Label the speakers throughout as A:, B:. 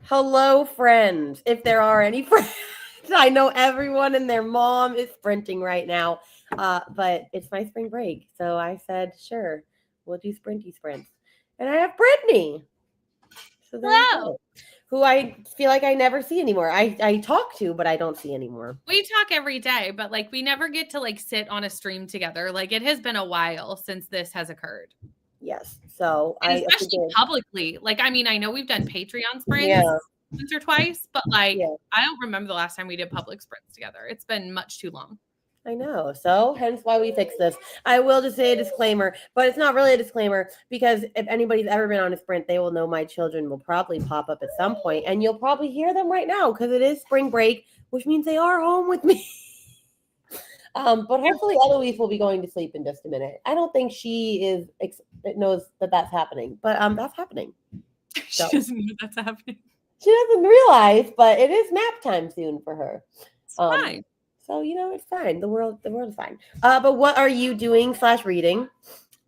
A: Hello, friends. If there are any friends, I know everyone and their mom is sprinting right now. But it's my spring break. So I said, sure, we'll do sprinty sprints. And I have Brittany. So there you
B: Hello.
A: go. Who I feel like I never see anymore. I talk to, but I don't see anymore.
B: We talk every day, but we never get to sit on a stream together. It has been a while since this has occurred.
A: Yes. So
B: And
A: I
B: especially
A: figured,
B: publicly. I know we've done Patreon sprints
A: yeah,
B: once or twice, but
A: yeah.
B: I don't remember the last time we did public sprints together. It's been much too long.
A: I know. So hence why we fixed this. I will just say a disclaimer, but it's not really a disclaimer because if anybody's ever been on a sprint, they will know my children will probably pop up at some point, and you'll probably hear them right now because it is spring break, which means they are home with me. But hopefully Eloise will be going to sleep in just a minute. I don't think she knows that that's happening, but that's happening.
B: She doesn't know that's happening.
A: She doesn't realize, but it is nap time soon for her.
B: It's fine.
A: So it's fine. The world is fine. But what are you doing / reading?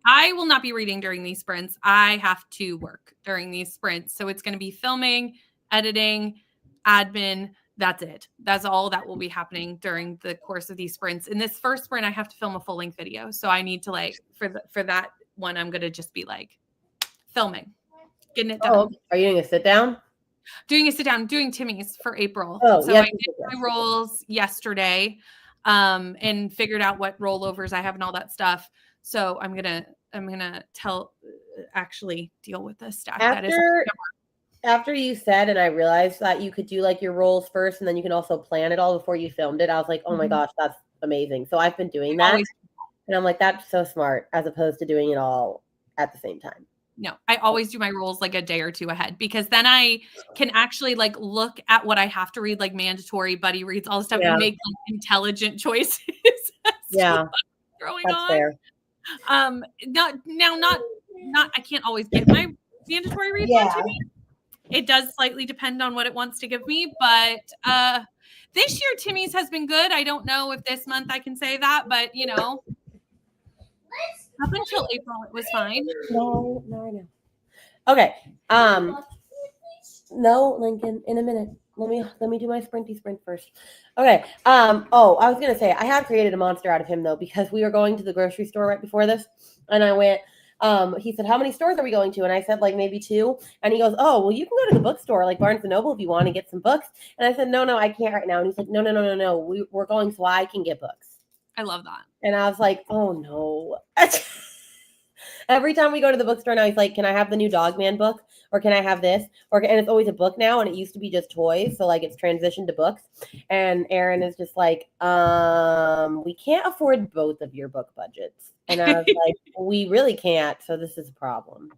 B: I will not be reading during these sprints. I have to work during these sprints. So it's going to be filming, editing, admin. That's it. That's all that will be happening during the course of these sprints. In this first sprint, I have to film a full length video. So I need to for that one, I'm going to just be filming, getting it done.
A: Oh, are you doing a sit down?
B: Doing a sit down, doing Timmy's for April.
A: Oh,
B: so I did my rolls yesterday and figured out what rollovers I have and all that stuff. So I'm gonna deal with this stack.
A: After you said, and I realized that you could do your rolls first, and then you can also plan it all before you filmed it. I was like, oh my gosh, that's amazing. So I've been doing that, and I'm like, that's so smart, as opposed to doing it all at the same time.
B: No, I always do my rolls a day or two ahead because then I can actually look at what I have to read, mandatory buddy reads, all the stuff, and make intelligent choices.
A: Yeah,
B: growing on. Fair. Not I can't always get my mandatory reads on TV. It does slightly depend on what it wants to give me, but this year Timmy's has been good. I don't know if this month I can say that, but up until April, it was fine.
A: No, I know. Okay. No, Lincoln, in a minute. Let me do my sprinty sprint first. Okay. I was gonna say I have created a monster out of him though, because we were going to the grocery store right before this, and I went. He said, how many stores are we going to? And I said, maybe 2. And he goes, oh, well, you can go to the bookstore, like Barnes & Noble, if you want to get some books. And I said, no, I can't right now. And he's like, no. We're going so I can get books.
B: I love that.
A: And I was like, oh, no. Every time we go to the bookstore now, he's like, can I have the new Dogman book? Or can I have this? And it's always a book now, and it used to be just toys. So, it's transitioned to books. And Aaron is just like, we can't afford both of your book budgets. And I was like, we really can't. So this is a problem.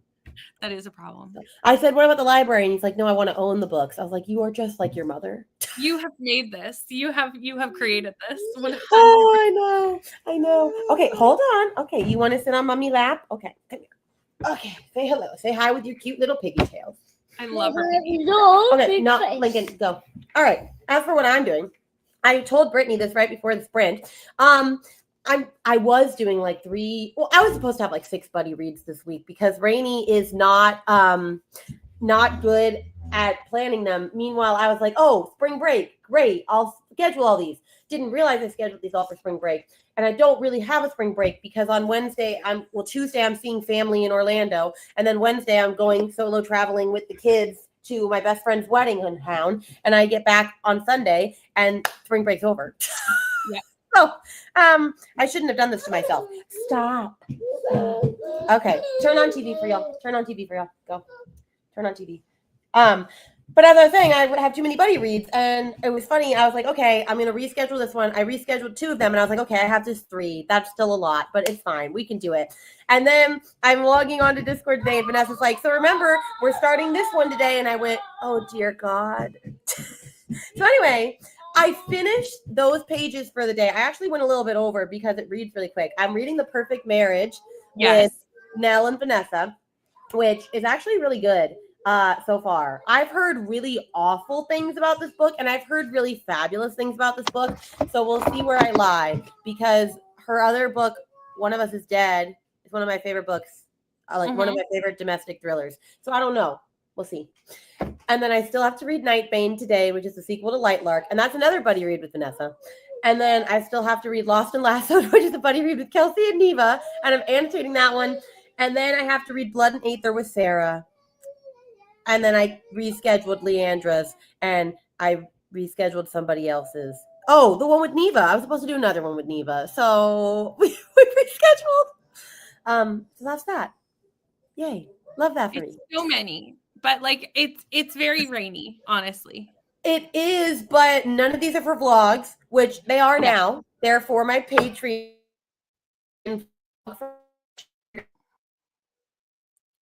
B: That is a problem.
A: I said, what about the library? And he's like, no, I want to own the books. I was like, you are just like your mother.
B: You have made this. You have created this. 100%.
A: Oh, I know. Okay, hold on. Okay, you want to sit on mommy lap? Okay, come here. Okay, say hello. Say hi with your cute little piggy tails.
B: I love her.
A: Okay, no, Lincoln, go. All right. As for what I'm doing, I told Brittany this right before the sprint. I was doing 3. Well, I was supposed to have 6 buddy reads this week because Rainey is not good at planning them. Meanwhile, I was like, oh, spring break, great. I'll schedule all these. Didn't realize I scheduled these all for spring break. And I don't really have a spring break because on Tuesday I'm seeing family in Orlando. And then Wednesday I'm going solo traveling with the kids to my best friend's wedding in town. And I get back on Sunday and spring break's over.
B: Yeah.
A: So, I shouldn't have done this to myself. Stop. Okay, turn on TV for y'all. Go. Turn on TV. But as I was saying, I would have too many buddy reads, and it was funny. I was like, okay, I'm gonna reschedule this one. I rescheduled 2 of them, and I was like, okay, I have just 3. That's still a lot, but it's fine. We can do it. And then I'm logging on to Discord today, and Vanessa's like, so remember, we're starting this one today, and I went, oh dear God. So anyway. I finished those pages for the day. I actually went a little bit over because it reads really quick. I'm reading The Perfect Marriage with Nell and Vanessa, which is actually really good so far. I've heard really awful things about this book, and I've heard really fabulous things about this book. So we'll see where I lie, because her other book, One of Us is Dead, is one of my favorite books, one of my favorite domestic thrillers. So I don't know. We'll see. And then I still have to read Nightbane today, which is the sequel to Lightlark. And that's another buddy read with Vanessa. And then I still have to read Lost and Lassoed, which is a buddy read with Kelsey and Neva. And I'm annotating that one. And then I have to read Blood and Aether with Sarah. And then I rescheduled Leandra's. And I rescheduled somebody else's. Oh, the one with Neva. I was supposed to do another one with Neva. So we rescheduled. So that's that. Yay. Love that for me.
B: So many. But like it's very rainy, honestly.
A: It is, but none of these are for vlogs, which they are now. They're for my Patreon.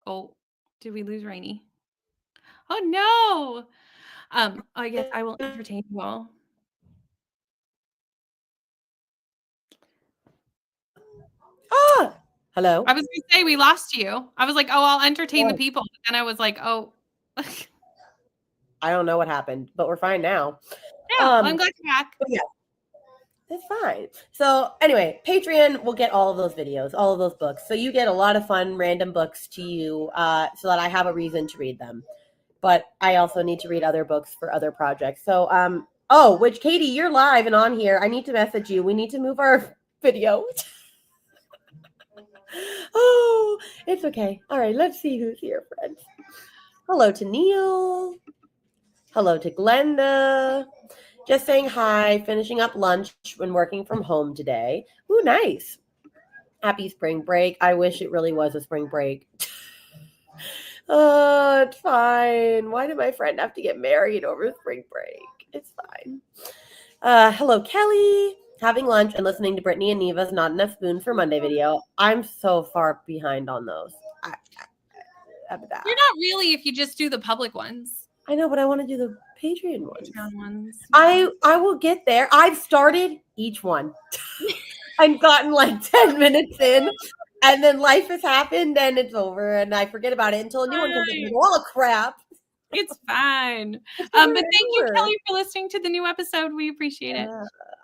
B: Oh, did we lose Rainy? Oh no. I guess I will entertain you all.
A: Ah, hello.
B: I was gonna say we lost you. I was like, oh, I'll entertain the people. But then I was like, oh.
A: I don't know what happened, but we're fine now.
B: Yeah, I'm glad you're back.
A: Yeah, it's fine. So anyway, Patreon will get all of those videos, all of those books. So you get a lot of fun, random books to you so that I have a reason to read them. But I also need to read other books for other projects. So, which Katie, you're live and on here. I need to message you. We need to move our video. Oh, it's okay. All right, let's see who's here, friends. Hello to Neil. Hello to Glenda. Just saying hi, finishing up lunch when working from home today. Ooh, nice. Happy spring break. I wish it really was a spring break. Oh, it's fine. Why did my friend have to get married over spring break? It's fine. Hello, Kelly. Having lunch and listening to Brittany and Neva's Not Enough Spoon for Monday video. I'm so far behind on those.
B: You're not really if you just do the public ones.
A: I know, but I want to do the Patreon ones.
B: Patreon ones.
A: I will get there. I've started each one. I've gotten like 10 minutes in, and then life has happened, and it's over, and I forget about it until a new one comes in. Oh, crap.
B: It's fine. But thank you, Kelly, for listening to the new episode. We appreciate it.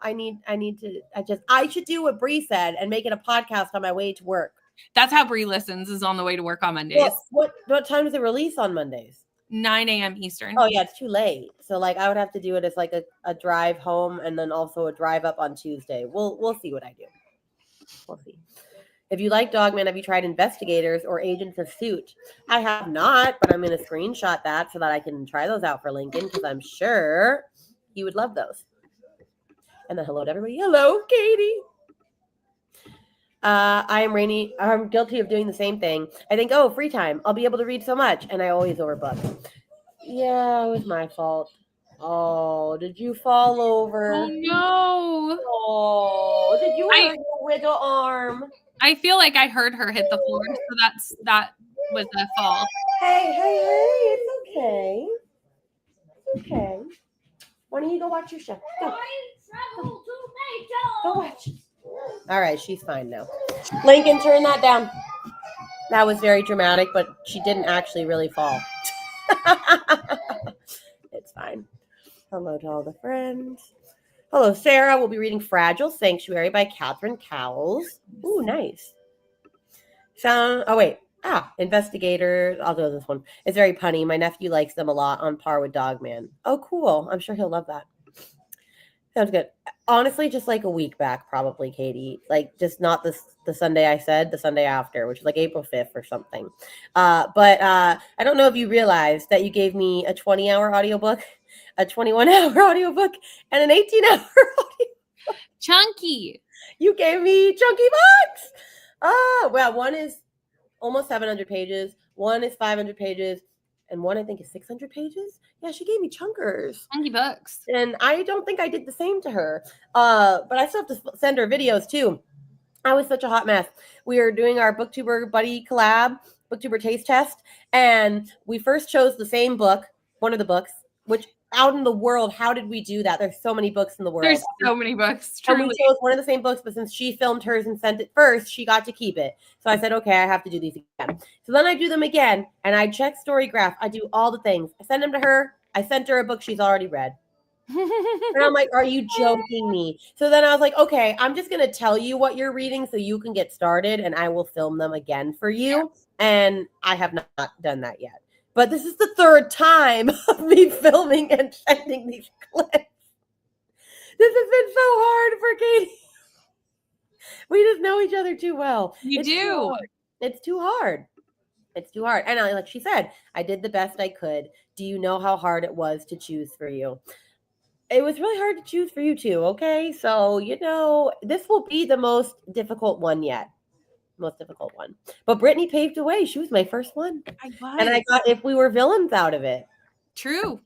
A: I should do what Bree said and make it a podcast on my way to work.
B: That's how Bree listens, is on the way to work on Mondays.
A: Well, what time does it release on Mondays?
B: 9 a.m. Eastern.
A: Oh yeah, it's too late. So like I would have to do it as like a drive home and then also a drive up on Tuesday. We'll see what I do. We'll see. If you like Dogman, have you tried Investigators or Agents of Suit? I have not, but I'm going to screenshot that so that I can try those out for Lincoln because I'm sure he would love those. And then hello to everybody. Hello, Katie. I am Rainy. I'm guilty of doing the same thing. I think, oh, free time. I'll be able to read so much. And I always overbook. Yeah, it was my fault. Oh, did you fall over?
B: Oh, no.
A: Oh, did you hurt your wiggle arm?
B: I feel like I heard her hit the floor. So that was a fall.
A: Hey, it's okay. It's okay. Why don't you go watch your show? Go. Go watch. All right, she's fine now. Lincoln, turn that down. That was very dramatic, but she didn't actually really fall. It's fine. Hello to all the friends. Hello, Sarah. We'll be reading Fragile Sanctuary by Catherine Cowles. Ooh, nice. Investigator. I'll do this one. It's very punny. My nephew likes them a lot, on par with Dogman. Oh, cool. I'm sure he'll love that. Sounds good. Honestly, just like a week back, probably, Katie. Like, just not the Sunday I said, the Sunday after, which is like April 5th or something. But I don't know if you realized that you gave me a 20-hour audiobook, a 21-hour audiobook, and an 18-hour audiobook.
B: Chunky.
A: You gave me chunky books. Oh, well, one is almost 700 pages. One is 500 pages. And one, I think, is 600 pages. Yeah, she gave me chunkers.
B: Chunky books.
A: And I don't think I did the same to her. But I still have to send her videos, too. I was such a hot mess. We were doing our BookTuber buddy collab, BookTuber taste test. And we first chose the same book, one of the books, which out in the world, how did we do that? There's so many books in the world.
B: There's so many books. Truly.
A: And we chose one of the same books, but since she filmed hers and sent it first, she got to keep it. So I said, okay, I have to do these again. So then I do them again, and I check StoryGraph. I do all the things. I send them to her. I sent her a book she's already read. And I'm like, are you joking me? So then I was like, okay, I'm just going to tell you what you're reading so you can get started, and I will film them again for you. And I have not done that yet. But this is the third time of me filming and sending these clips. This has been so hard for Katie. We just know each other too well.
B: You
A: It's
B: do.
A: too hard. It's too hard. It's too hard. And like she said, I did the best I could. Do you know how hard it was to choose for you? It was really hard to choose for you too, okay? So, this will be the most difficult one yet. Most difficult one. But Brittany paved the way. She was my first one.
B: I was.
A: And I got If We Were Villains out of it.
B: True.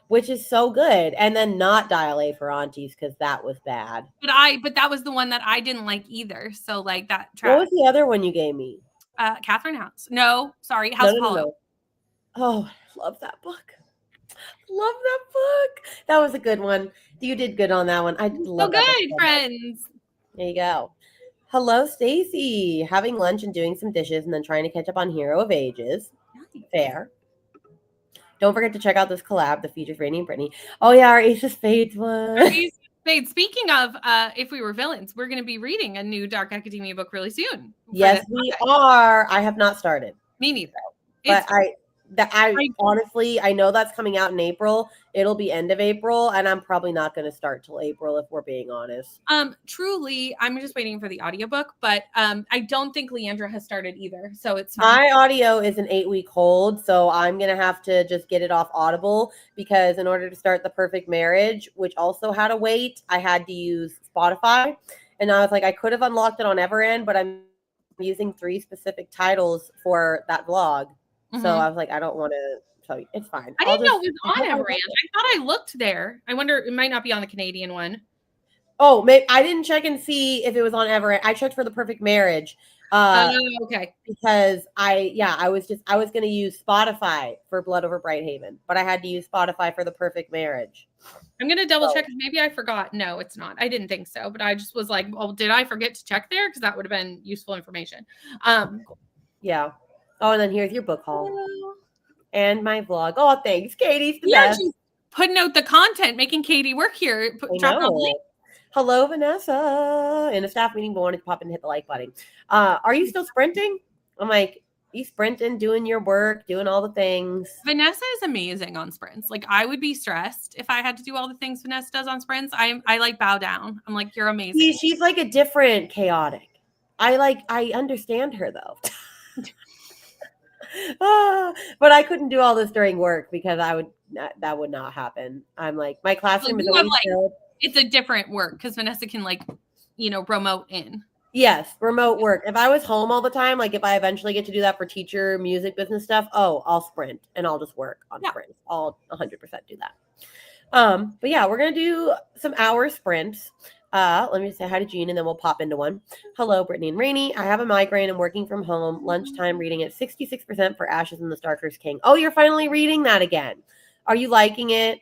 A: Which is so good. And then not Dial A for Aunties because that was bad.
B: But that was the one that I didn't like either. So like that
A: What was the other one you gave me?
B: Catherine House. No, sorry, House of Hollow.
A: No. Oh, I love that book. Love that book. That was a good one. You did good on that one. I love that
B: good,
A: book.
B: friends.
A: There you go. Hello, Stacy. Having lunch and doing some dishes and then trying to catch up on Hero of Ages. Fair. Don't forget to check out this collab that features Rainey and Brittany. Oh, yeah, our Ace of Spades one.
B: Ace of Spades. Speaking of If We Were Villains, we're going to be reading a new Dark Academia book really soon.
A: Yes, we are. I have not started.
B: Me neither.
A: But I honestly, I know that's coming out in April. It'll be end of April, and I'm probably not going to start till April if we're being honest.
B: Truly, I'm just waiting for the audiobook, but I don't think Leandra has started either, so it's fine.
A: My audio is an 8-week hold, so I'm going to have to just get it off Audible because in order to start The Perfect Marriage, which also had to wait, I had to use Spotify. And I was like, I could have unlocked it on Everend, but I'm using 3 specific titles for that vlog. So I was like, I don't want to tell you. It's fine.
B: I didn't know it was on Everend. I thought I looked there. I wonder, it might not be on the Canadian one.
A: Oh, maybe I didn't check and see if it was on Everend. I checked for The Perfect Marriage.
B: Okay.
A: Because I was going to use Spotify for Blood Over Brighthaven, but I had to use Spotify for The Perfect Marriage.
B: I'm going to double check. Maybe I forgot. No, it's not. I didn't think so, but I just was like, well, did I forget to check there? Because that would have been useful information.
A: Yeah. Oh, and then here's your book haul and my vlog. Oh, thanks, Katie's the best.
B: She's putting out the content, making Katie work here.
A: Hello, Vanessa. In a staff meeting, but wanted to pop in and hit the like button. Are you still sprinting? I'm like, you sprinting, doing your work, doing all the things.
B: Vanessa is amazing on sprints. Like I would be stressed if I had to do all the things Vanessa does on sprints. I like bow down. I'm like, you're amazing.
A: She's like a different chaotic. I understand her though. But I couldn't do all this during work because that would not happen. I'm like, my classroom is always filled.
B: It's a different work because Vanessa can remote in.
A: Yes, remote work. If I was home all the time, like if I eventually get to do that for teacher, music, business stuff, I'll sprint and I'll just work on sprints. I'll 100% do that. But yeah, we're gonna do some hour sprints. Let me say hi to Jean and then we'll pop into one. Hello, Brittany and Rainey. I have a migraine and working from home. Lunchtime reading at 66% for Ashes and the Starcursed King. Oh, you're finally reading that again. Are you liking it?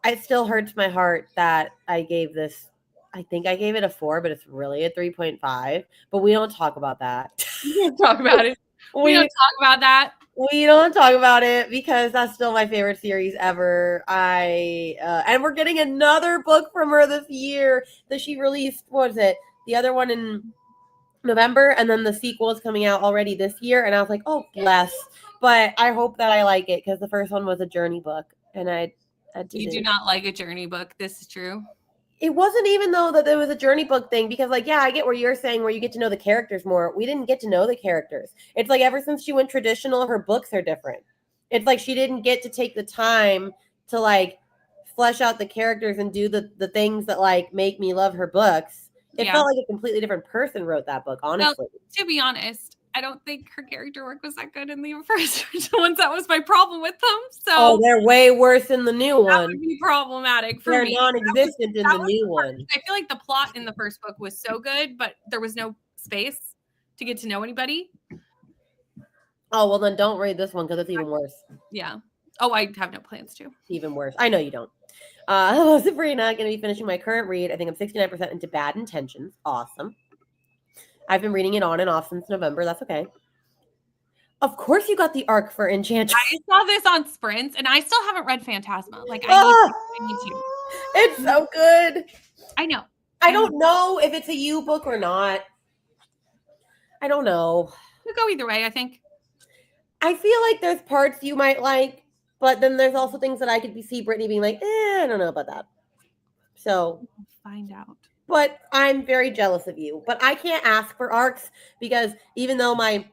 A: It still hurts my heart that I gave this. I think I gave it a 4, but it's really a 3.5. But we don't talk about that.
B: We don't talk about it. We don't talk about that.
A: We don't talk about it because that's still my favorite series ever. And we're getting another book from her this year that she released. What is it? The other one in November, and then the sequel is coming out already this year. And I was like, oh, bless. But I hope that I like it because the first one was a journey book, and I didn't.
B: You do not like a journey book. This is true.
A: It wasn't even though that there was a journey book thing because I get where you're saying where you get to know the characters more. We didn't get to know the characters. It's like ever since she went traditional, her books are different. It's like she didn't get to take the time to flesh out the characters and do the things that make me love her books. It felt like a completely different person wrote that book, honestly.
B: Well, to be honest, I don't think her character work was that good in the first ones. That was my problem with them. So
A: they're way worse in the new one.
B: That would be problematic for me.
A: They're non-existent in the new one.
B: I feel like the plot in the first book was so good, but there was no space to get to know anybody.
A: Oh, well then don't read this one because it's even worse.
B: Yeah. Oh, I have no plans to.
A: Even worse. I know you don't. Hello, Sabrina. Going to be finishing my current read. I think I'm 69% into Bad Intentions. Awesome. I've been reading it on and off since November. That's okay. Of course you got the arc for Enchantress.
B: I saw this on sprints, and I still haven't read Phantasma. I need to.
A: It's so good.
B: I know.
A: I don't know if it's a you book or not. I don't know.
B: It could go either way, I think.
A: I feel like there's parts you might like, but then there's also things that I could see Brittany being like, I don't know about that. So
B: Find out.
A: but I'm very jealous of you. But I can't ask for arcs because even though my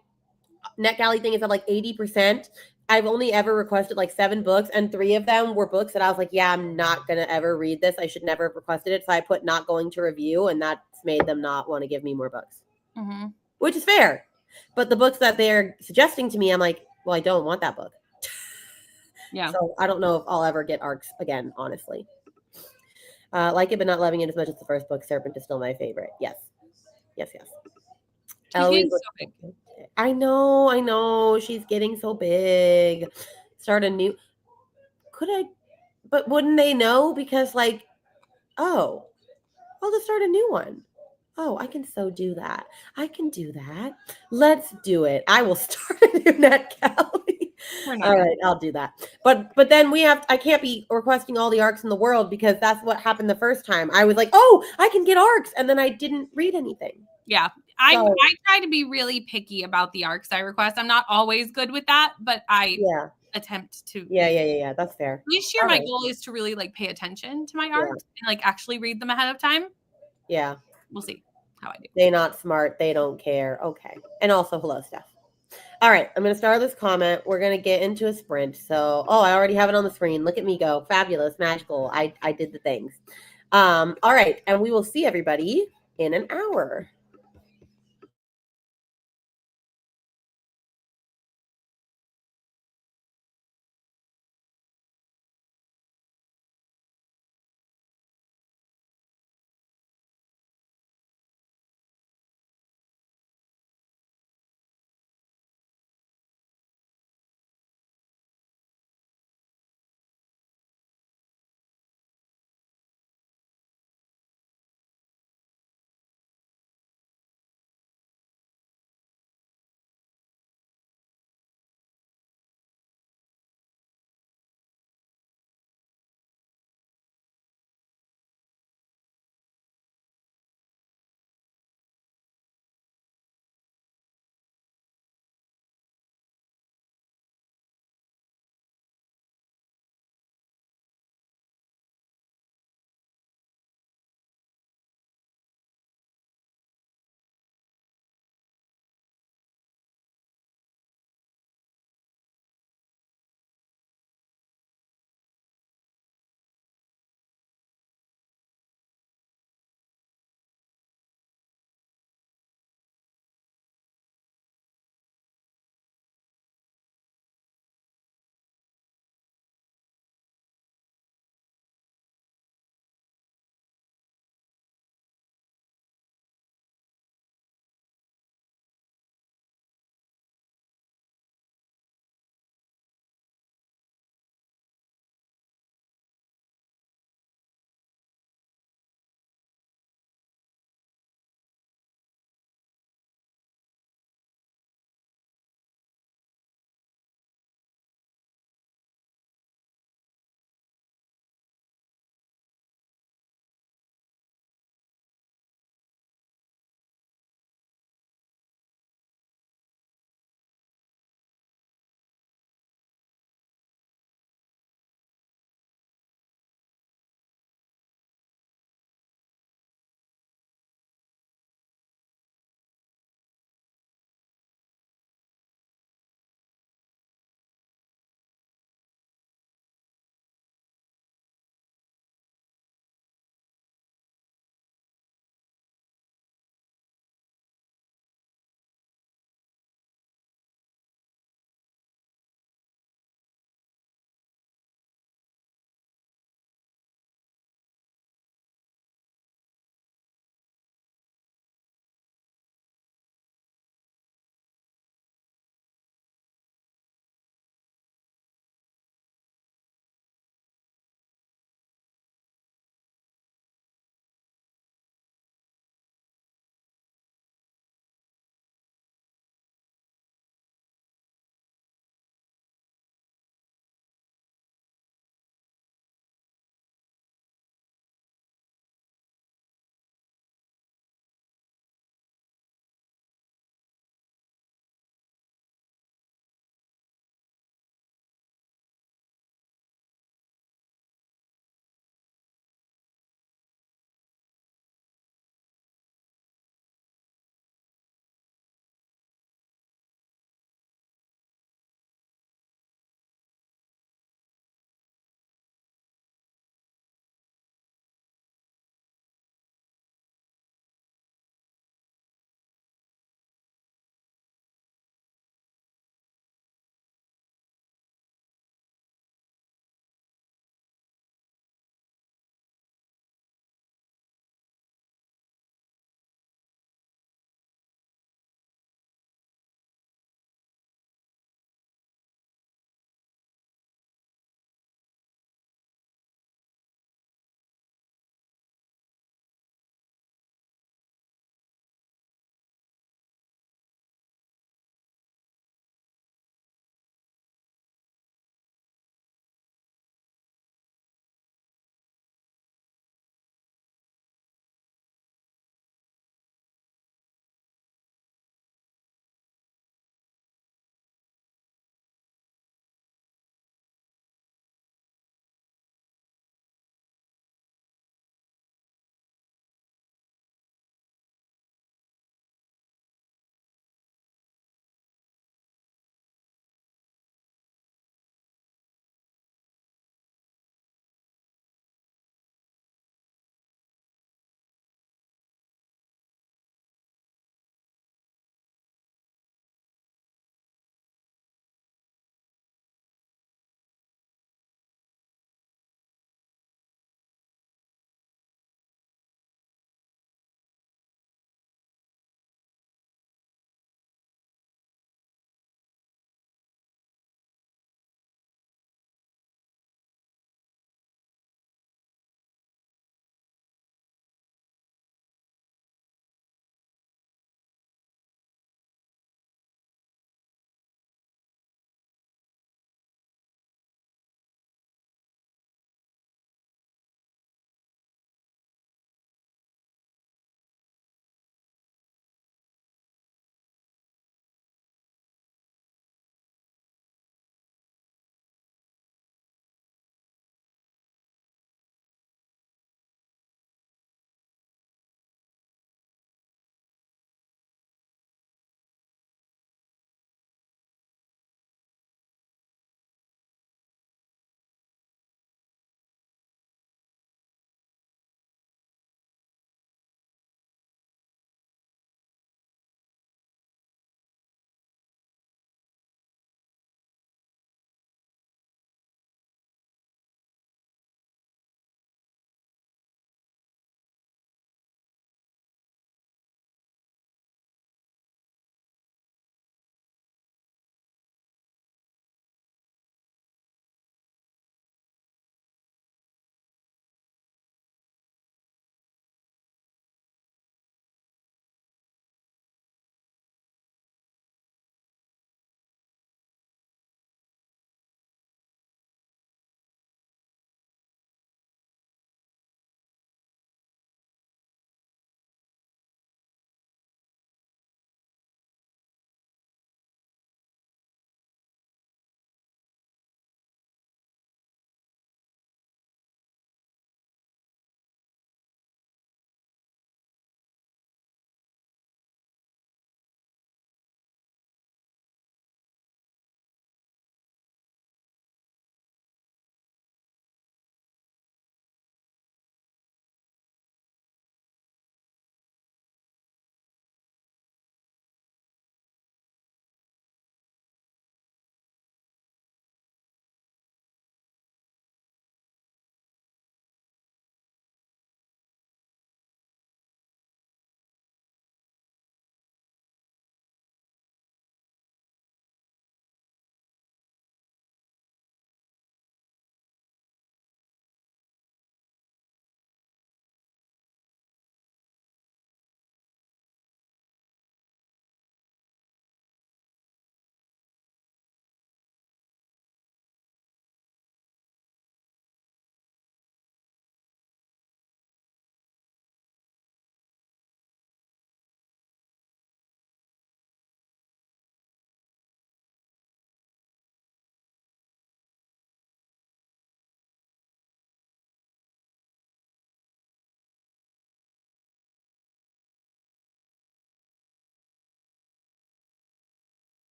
A: NetGalley thing is at like 80%, I've only ever requested like 7 books, and 3 of them were books that I was like, yeah, I'm not gonna ever read this. I should never have requested it. So I put not going to review, and that's made them not want to give me more books, which is fair. But the books that they're suggesting to me, I'm like, well, I don't want that book.
B: Yeah.
A: So I don't know if I'll ever get arcs again, honestly. Like it, but not loving it as much as the first book. Serpent is still my favorite. Yes. Yes, yes.
B: She's getting so big.
A: I know. She's getting so big. Start a new. Could I? But wouldn't they know? Because, like, oh, I'll just start a new one. Oh, I can so do that. I can do that. Let's do it. I will start a new NetGalley. All right, I'll do that. But then I can't be requesting all the arcs in the world because that's what happened the first time. I was like, oh, I can get arcs, and then I didn't read anything.
B: Yeah. I try to be really picky about the arcs I request. I'm not always good with that, but I attempt to.
A: Yeah. That's fair.
B: This year, my goal is to really like pay attention to my arcs and like actually read them ahead of time.
A: Yeah.
B: We'll see how I do.
A: They're not smart. They don't care. Okay. And also, hello, Steph. All right. I'm going to start this comment. We're going to get into a sprint. So, I already have it on the screen. Look at me go. Fabulous. Magical. I did the things. All right. And we will see everybody in an hour.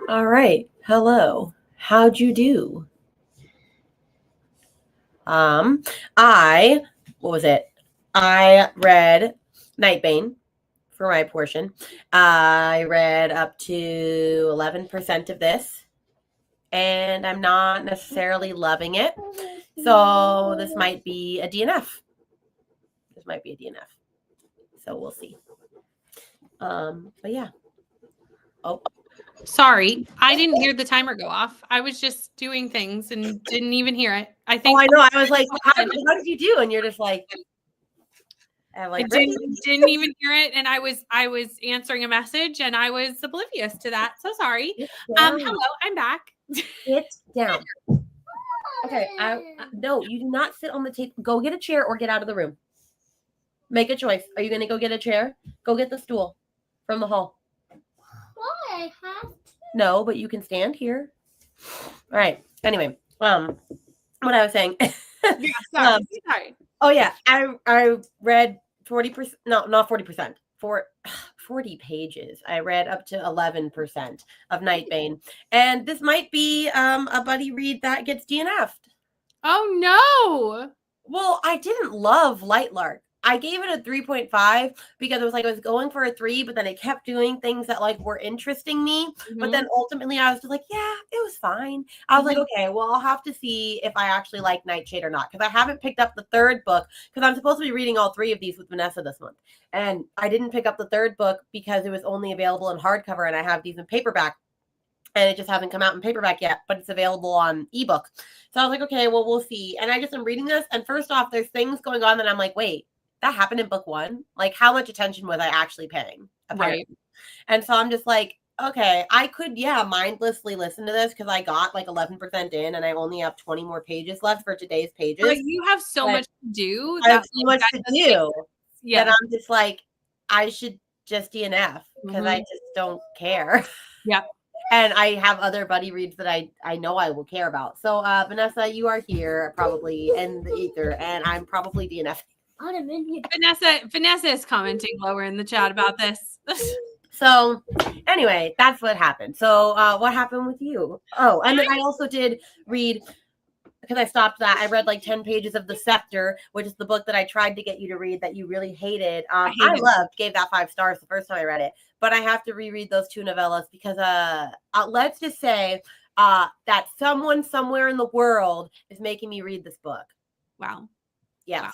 A: All right. Hello. How'd you do? What was it? I read Nightbane for my portion. I read up to 11% of this, and I'm not necessarily loving it. So this might be a DNF. So we'll see. But yeah. Oh,
B: Sorry, I didn't hear the timer go off. I was just doing things and didn't even hear it. I think
A: I know. I was like, how did you do? And you're just like, I'm
B: I
A: like,
B: didn't even hear it, and I was answering a message, and I was oblivious to that. So sorry. Hello, I'm back.
A: Sit down. Okay. No, you do not sit on the table. Go get a chair or get out of the room. Make a choice. Are you going to go get a chair? Go get the stool from the hall.
C: Why? I have to.
A: No, but you can stand here. All right. Anyway, what I was saying.
B: Yeah, sorry.
A: Oh yeah, I read 40%. No, not 40%. 40 pages. I read up to 11% of Nightbane, and this might be a buddy read that gets DNF'd.
B: Oh no.
A: Well, I didn't love Lightlark. I gave it a 3.5 because it was like I was going for a 3, but then it kept doing things that like were interesting me. But then ultimately I was just like, yeah, it was fine. I was like, okay, well, I'll have to see if I actually like Nightshade or not, because I haven't picked up the third book because I'm supposed to be reading all 3 of these with Vanessa this month. And I didn't pick up the third book because it was only available in hardcover, and I have these in paperback. And it just hasn't come out in paperback yet, but it's available on ebook. So I was like, okay, well, we'll see. And I just am reading this. And first off, there's things going on that I'm like, wait, that happened in book 1? Like, how much attention was I actually paying? Apparently. Right. And so I'm just like, okay, I could, mindlessly listen to this because I got like 11% in and I only have 20 more pages left for today's pages.
B: Like, you have so much to do.
A: I have so much to do.
B: Yeah.
A: That I'm just like, I should just DNF because I just don't care.
B: Yeah.
A: And I have other buddy reads that I know I will care about. So, Vanessa, you are here probably in the ether, and I'm probably DNF.
B: Vanessa is commenting lower in the chat about this.
A: So, anyway, that's what happened. So, what happened with you? Oh, and then I also did read, because I stopped that. I read like 10 pages of The Scepter, which is the book that I tried to get you to read that you really hated. I loved, gave that 5 stars the first time I read it. But I have to reread those 2 novellas because let's just say that someone somewhere in the world is making me read this book.
B: Wow.
A: Yeah.
B: Wow.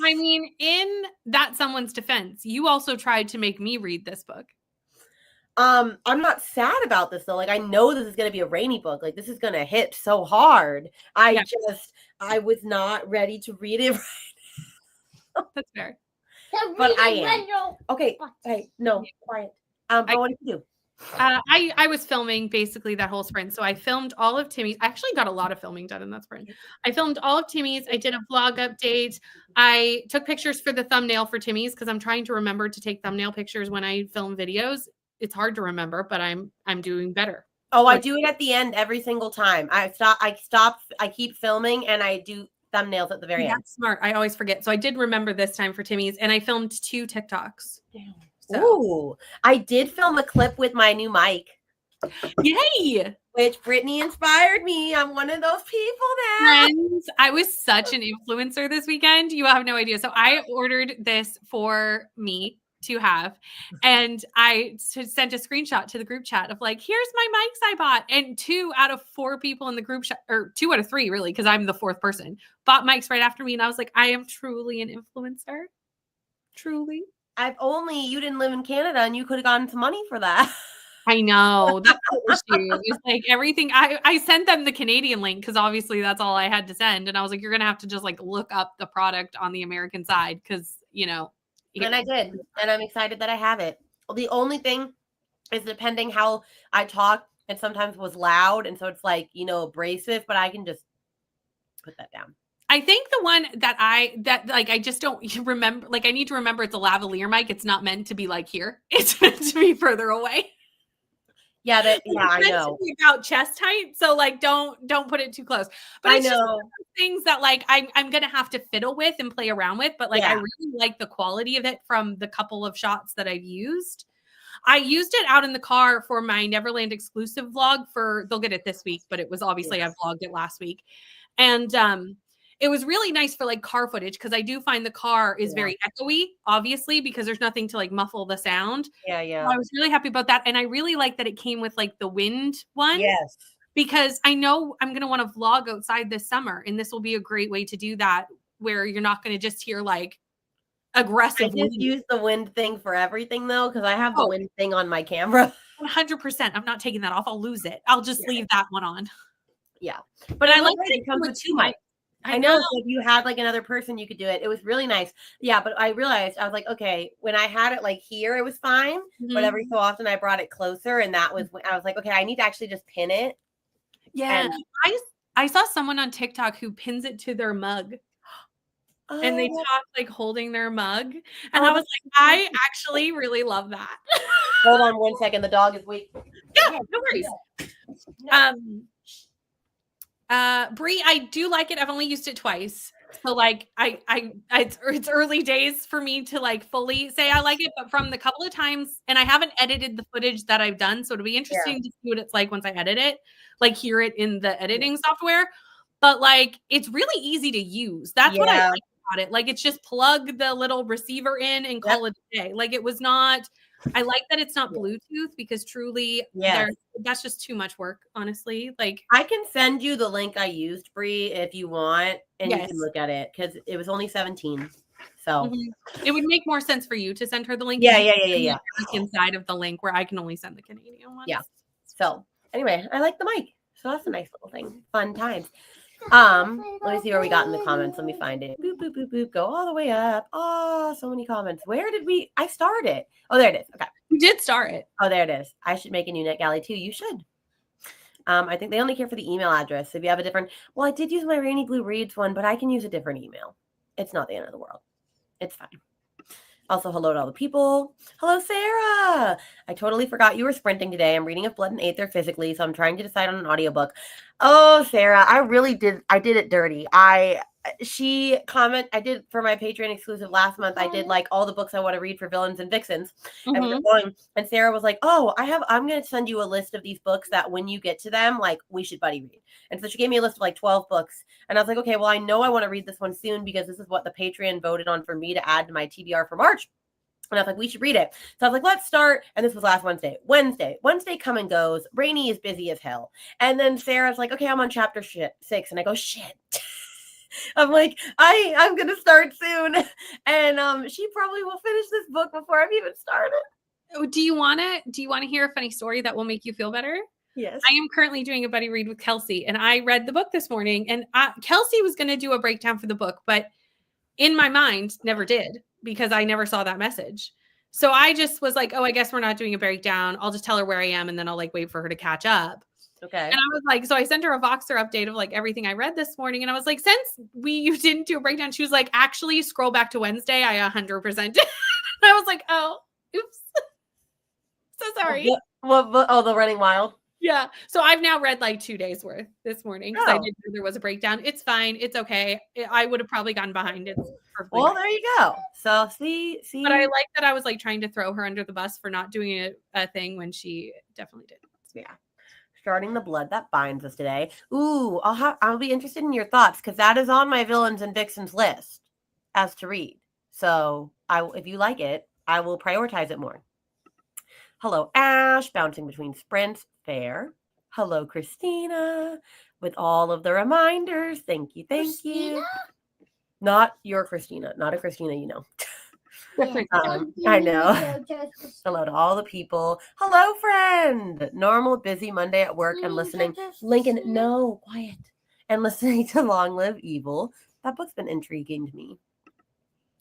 B: I mean, in that someone's defense, you also tried to make me read this book.
A: I'm not sad about this though. Like, I know this is going to be a rainy book. Like, this is going to hit so hard. I was not ready to read it right.
B: That's fair.
A: But I am. Okay. Hey, no, quiet. But what did you do?
B: I was filming basically that whole sprint. So I filmed all of Timmy's. I actually got a lot of filming done in that sprint. I filmed all of Timmy's. I did a vlog update. I took pictures for the thumbnail for Timmy's because I'm trying to remember to take thumbnail pictures when I film videos. It's hard to remember, but I'm doing better.
A: Oh, I do it at the end every single time. I keep filming and I do thumbnails at the very end.
B: That's smart. I always forget. So I did remember this time for Timmy's, and I filmed 2 TikToks.
A: So. Ooh, I did film a clip with my new mic.
B: Yay!
A: Which Brittany inspired me. I'm one of those people now.
B: Friends, I was such an influencer this weekend. You have no idea. So I ordered this for me to have, and I sent a screenshot to the group chat of like, here's my mics I bought. And 2 out of 4 people in the group chat, or 2 out of 3 really, because I'm the 4th person, bought mics right after me. And I was like, I am truly an influencer. Truly.
A: You didn't live in Canada and you could have gotten some money for that.
B: I know. That's the issue. It's like everything. I sent them the Canadian link because obviously that's all I had to send. And I was like, you're going to have to just like look up the product on the American side because, you know.
A: And I did. And I'm excited that I have it. The only thing is depending how I talk, and sometimes was loud. And so it's like, abrasive, but I can just put that down.
B: I think the one that I just don't remember, like I need to remember it's a lavalier mic. It's not meant to be like here. It's meant to be further away.
A: Yeah, I know.
B: To be about chest height, so like don't put it too close. But it's just things that like I'm gonna have to fiddle with and play around with. But like I really like the quality of it from the couple of shots that I've used. I used it out in the car for my Neverland exclusive vlog they'll get it this week, but it was obviously I vlogged it last week. And it was really nice for like car footage because I do find the car is very echoey, obviously, because there's nothing to like muffle the sound.
A: Yeah.
B: So I was really happy about that. And I really like that it came with like the wind one.
A: Yes.
B: Because I know I'm going to want to vlog outside this summer. And this will be a great way to do that where you're not going to just hear like aggressive.
A: I just use the wind thing for everything though, because I have the wind thing on my camera.
B: 100%. I'm not taking that off. I'll lose it. I'll just leave that one on.
A: Yeah.
B: But I like
A: that it comes with two mics. I know if you had like another person, you could do it. It was really nice. Yeah, but I realized I was like, okay, when I had it like here, it was fine. But every so often I brought it closer, and that was when I was like, okay, I need to actually just pin it.
B: Yeah. And I saw someone on TikTok who pins it to their mug. And they talk like holding their mug. And I was like, I actually really love that.
A: Hold on 1 second. The dog is weak.
B: Yeah, no worries. Brie, I do like it. I've only used it twice. So like it's early days for me to like fully say I like it, but from the couple of times, and I haven't edited the footage that I've done. So it'll be interesting to see what it's like once I edit it, like hear it in the editing software. But like it's really easy to use. That's what I like about it. Like it's just plug the little receiver in and call it a day. Like it was not. I like that it's not Bluetooth because truly that's just too much work, honestly. Like
A: I can send you the link I used, Brie, if you want, and you can look at it because it was only 17. So
B: it would make more sense for you to send her the link.
A: Yeah.
B: Inside of the link where I can only send the Canadian one.
A: Yeah. So anyway, I like the mic. So that's a nice little thing. Fun times. Let me see where we got in the comments. Let me find it. Boop, boop, boop, boop. Go all the way up. Oh, so many comments. Where did I start it? Oh, there it is. Okay.
B: You did start it.
A: Oh, there it is. I should make a new NetGalley too. You should. I think they only care for the email address. If you have a different, well, I did use my Rainy Blue Reads one, but I can use a different email. It's not the end of the world. It's fine. Also, hello to all the people. Hello, Sarah. I totally forgot you were sprinting today. I'm reading Of Blood and Aether physically, so I'm trying to decide on an audiobook. Oh, Sarah, I did it dirty. I did for my Patreon exclusive last month. I did like all the books I want to read for Villains and Vixens. And Sarah was like, oh, I'm going to send you a list of these books that when you get to them, like we should buddy read. And so she gave me a list of like 12 books. And I was like, okay, well, I know I want to read this one soon because this is what the Patreon voted on for me to add to my TBR for March. And I was like, we should read it. So I was like, let's start. And this was last Wednesday. Wednesday come and goes. Rainy is busy as hell. And then Sarah's like, okay, I'm on chapter 6. And I go, shit. I'm like, I'm going to start soon. And she probably will finish this book before I've even started.
B: Do you want to hear a funny story that will make you feel better?
A: Yes.
B: I am currently doing a buddy read with Kelsey, and I read the book this morning, and Kelsey was going to do a breakdown for the book, but in my mind never did because I never saw that message. So I just was like, oh, I guess we're not doing a breakdown. I'll just tell her where I am, and then I'll like wait for her to catch up.
A: Okay. And
B: I was like, so I sent her a Voxer update of like everything I read this morning. And I was like, since you didn't do a breakdown, she was like, actually scroll back to Wednesday. I 100% did. I was like, oh, oops. So sorry.
A: The Running Wild.
B: Yeah. So I've now read like 2 days worth this morning because I didn't know there was a breakdown. It's fine. It's okay. I would have probably gotten behind it.
A: Well, there you go. So see.
B: But I like that I was like trying to throw her under the bus for not doing a thing when she definitely did.
A: Yeah. Starting the Blood That Binds Us today. Ooh, I'll be interested in your thoughts because that is on my Villains and Vixens list as to read. So if you like it, I will prioritize it more. Hello, Ash, bouncing between sprints. Fair. Hello, Christina, with all of the reminders. Thank you.
C: Christina?
A: Not your Christina, not a Christina, you know. I know. Hello to all the people. Hello, friend. Normal, busy Monday at work and listening. Lincoln, no, quiet. And listening to Long Live Evil. That book's been intriguing to me.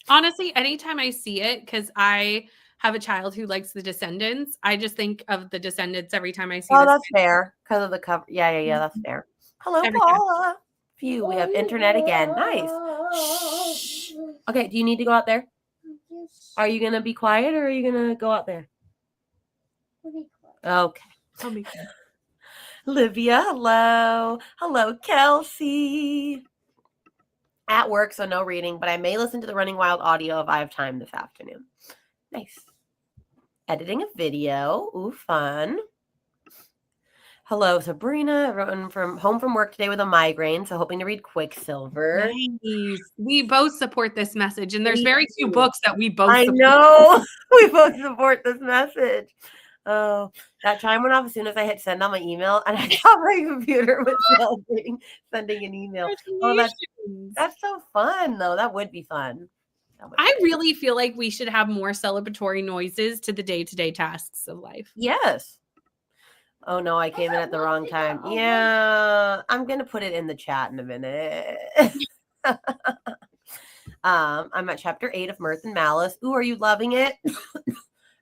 B: Honestly, anytime I see it, because I have a child who likes The Descendants, I just think of The Descendants every time I see it.
A: Oh, that's fair. Because of the cover. Yeah, that's fair. Hello, Paula. Phew, we have internet again. Nice. Shh. Okay, do you need to go out there? Are you going to be quiet or are you going to go out there? Okay.
B: I'll be quiet.
A: Livia, hello. Hello, Kelsey. At work, so no reading, but I may listen to the Running Wild audio if I have time this afternoon. Nice. editing a video. Ooh, fun. Hello, Sabrina. Everyone from home from work today with a migraine, so hoping to read Quicksilver.
B: Nice. We both support this message, and there's
A: Me
B: very few
A: too.
B: books that we both
A: I
B: support.
A: know. We both support this message. Oh, that time went off as soon as I hit send on my email, and I thought my computer was sending an email. Oh,
B: Congratulations.
A: that's so fun, though. That would be fun.
B: I really feel like we should have more celebratory noises to the day-to-day tasks of life.
A: Yes. Oh no, I came in at the wrong time. Yeah, I'm gonna put it in the chat in a minute. I'm at chapter 8 of Mirth and Malice. Ooh, are you loving it?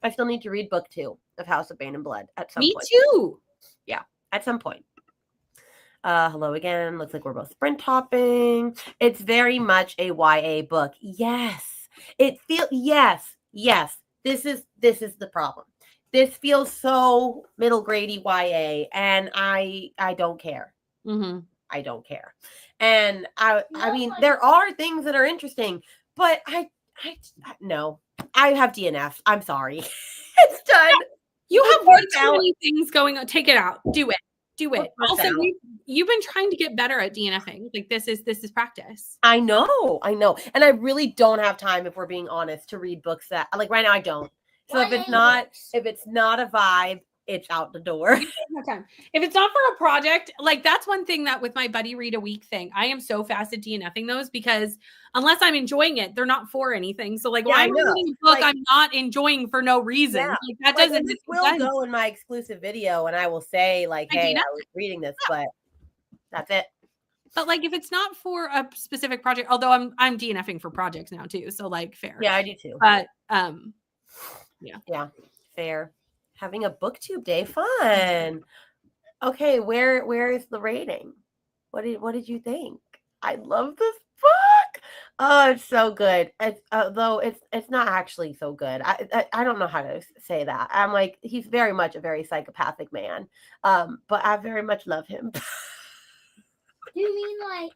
A: I still need to read book 2 of House of Bane and Blood at some
B: Me
A: point.
B: too.
A: Yeah, at some point. Hello again. Looks like we're both sprint hopping. It's very much a YA book. Yes. Yes. This is the problem. This feels so middle grade YA, and I don't care.
B: Mm-hmm.
A: I don't care. And I mean, there are things that are interesting, but I no. I have DNF. I'm sorry. It's done.
B: You have
A: It's
B: way
A: worked
B: too
A: out.
B: many things going on. Take it out. Do it. Do it.
A: Worked
B: Also,
A: out.
B: you've been trying to get better at DNFing. Like this is practice.
A: I know. And I really don't have time, if we're being honest, to read books that like right now I don't. So if it's not a vibe, it's out the door.
B: No time. If it's not for a project, like that's one thing that with my buddy read a week thing, I am so fast at DNFing those because unless I'm enjoying it, they're not for anything. So like
A: Yeah,
B: why
A: I
B: am I
A: know.
B: reading a book
A: Like-
B: I'm not enjoying for no reason?
A: Yeah.
B: Like that
A: Like,
B: doesn't
A: and this
B: make
A: will
B: sense.
A: go in my exclusive video, and I will say like,
B: I
A: hey,
B: DNF
A: I was reading this, but that's it.
B: But like if it's not for a specific project, although I'm DNFing for projects now too, so like fair.
A: Yeah, I do too.
B: But
A: Yeah, fair. Having a booktube day, fun. Okay, where is the rating? What did you think? I love this book. Oh, it's so good. It's though it's not actually so good. I don't know how to say that. I'm like, he's very much a very psychopathic man. But I very much love him.
C: You mean like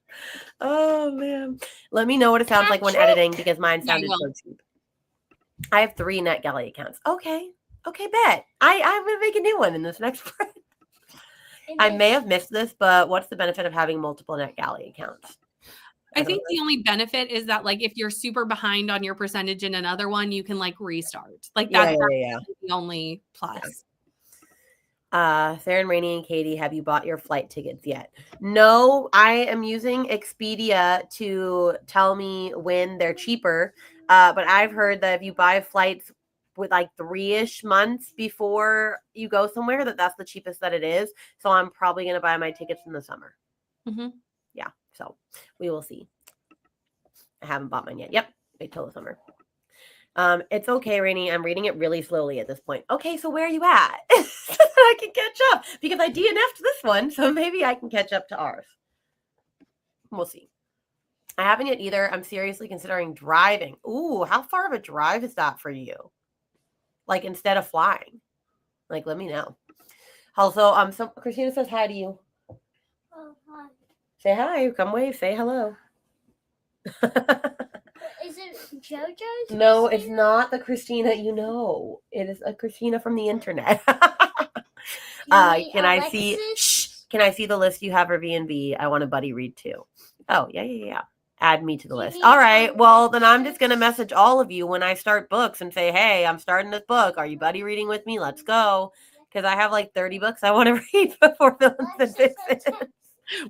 A: Oh man. Let me know what it sounds like when
C: Patrick?
A: editing because mine
B: Yeah, I
A: sounded
B: will.
A: so cheap. I have 3 NetGalley accounts. Okay, bet. I'm gonna make a new one in this next sprint. I may have missed this, but what's the benefit of having multiple NetGalley accounts?
B: I think the only benefit is that like if you're super behind on your percentage in another one, you can like restart. Like that's
A: Yeah.
B: the only plus.
A: Theron, Rainey, and Katie, have you bought your flight tickets yet? No, I am using Expedia to tell me when they're cheaper. But I've heard that if you buy flights with like 3-ish months before you go somewhere, that's the cheapest that it is. So I'm probably going to buy my tickets in the summer.
B: Mm-hmm.
A: Yeah, so we will see. I haven't bought mine yet. Yep, wait till the summer. It's okay, Rainey. I'm reading it really slowly at this point. Okay, so where are you at? So that I can catch up because I DNF'd this one, so maybe I can catch up to ours. We'll see. I haven't yet either. I'm seriously considering driving. Ooh, how far of a drive is that for you? Like instead of flying? Like, let me know. Also, so Christina says hi to you.
C: Oh, hi.
A: Say hi. Come wave. Say hello.
C: Is it JoJo's?
A: No, it's
C: Christina?
A: not the Christina you know. It is a Christina from the internet.
C: You mean
A: Can I see?
C: Alexis?
A: Shh, can I see the list you have for V&B? I want a buddy read too. Oh yeah. Add me to the
C: You
A: list.
C: mean
A: All right. Well, then I'm just
C: Alexis?
A: gonna message all of you when I start books and say, hey, I'm starting this book. Are you buddy reading with me? Let's go. Because I have like 30 books I want to read before Villains and
C: Alexis,
A: Vixens.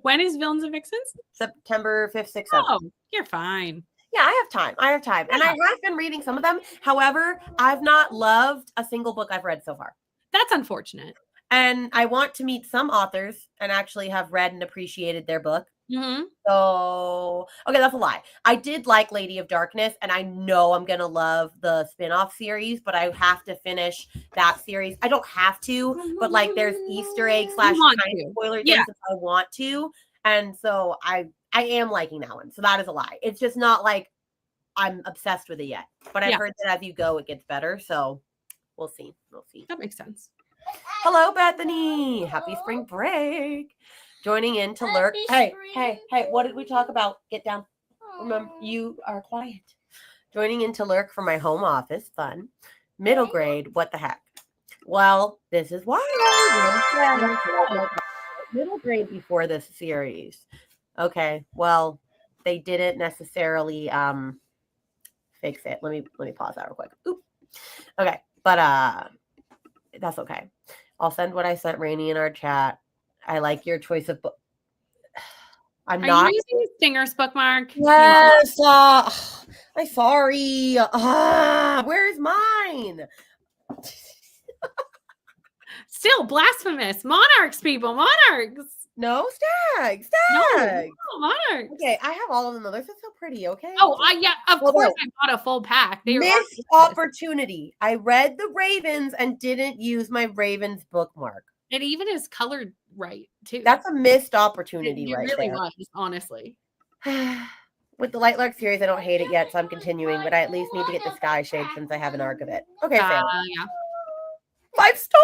B: When is Villains and Vixens?
A: September 5th, 6th, 7th.
B: Oh, you're fine.
A: Yeah, I have time. And I have been reading some of them. However, I've not loved a single book I've read so far.
B: That's unfortunate.
A: And I want to meet some authors and actually have read and appreciated their book.
B: Mm-hmm.
A: So, okay, that's a lie. I did like Lady of Darkness, and I know I'm going to love the spin-off series, but I have to finish that series. I don't have to, but like there's Easter egg / kind
B: want
A: of
B: to.
A: spoiler
B: Yeah.
A: things if I want to. And so I am liking that one. So that is a lie. It's just not like I'm obsessed with it yet. But I've
B: Yeah.
A: heard that as you go, it gets better. So we'll see.
B: That makes sense.
A: Hello, Bethany. Happy spring break. Joining in to lurk.
C: Happy
A: Hey,
C: spring
A: what did we talk about? Get down. Remember, you are quiet. Joining in to lurk from my home office. Fun. Middle grade, what the heck? Well, this is why middle grade before this series. Okay, well, they didn't necessarily fix it. Let me pause that real quick. Oop. Okay, but that's okay. I'll send what I sent Rainey in our chat. I like your choice of book. I'm
B: Are
A: not.
B: you using Stinger's bookmark?
A: Yes. I'm sorry. Where's mine?
B: Still blasphemous. Monarchs, people. Monarchs.
A: No, Stag.
B: No,
A: Stag.
B: monarchs.
A: Okay, I have all of them though. They're so pretty. Okay.
B: Oh, yeah. Of
A: Well,
B: course,
A: no.
B: I bought a full pack. They are
A: Missed opportunity. I read the Ravens and didn't use my Ravens bookmark.
B: It even is colored right too.
A: That's a missed opportunity
B: it
A: right
B: really
A: there.
B: was, honestly.
A: With the Light Lark series, I don't hate it yet, so I'm continuing, but I at least need to get the Sky Shade since I have an arc of it. Okay, fair.
B: Yeah.
A: 5 stars.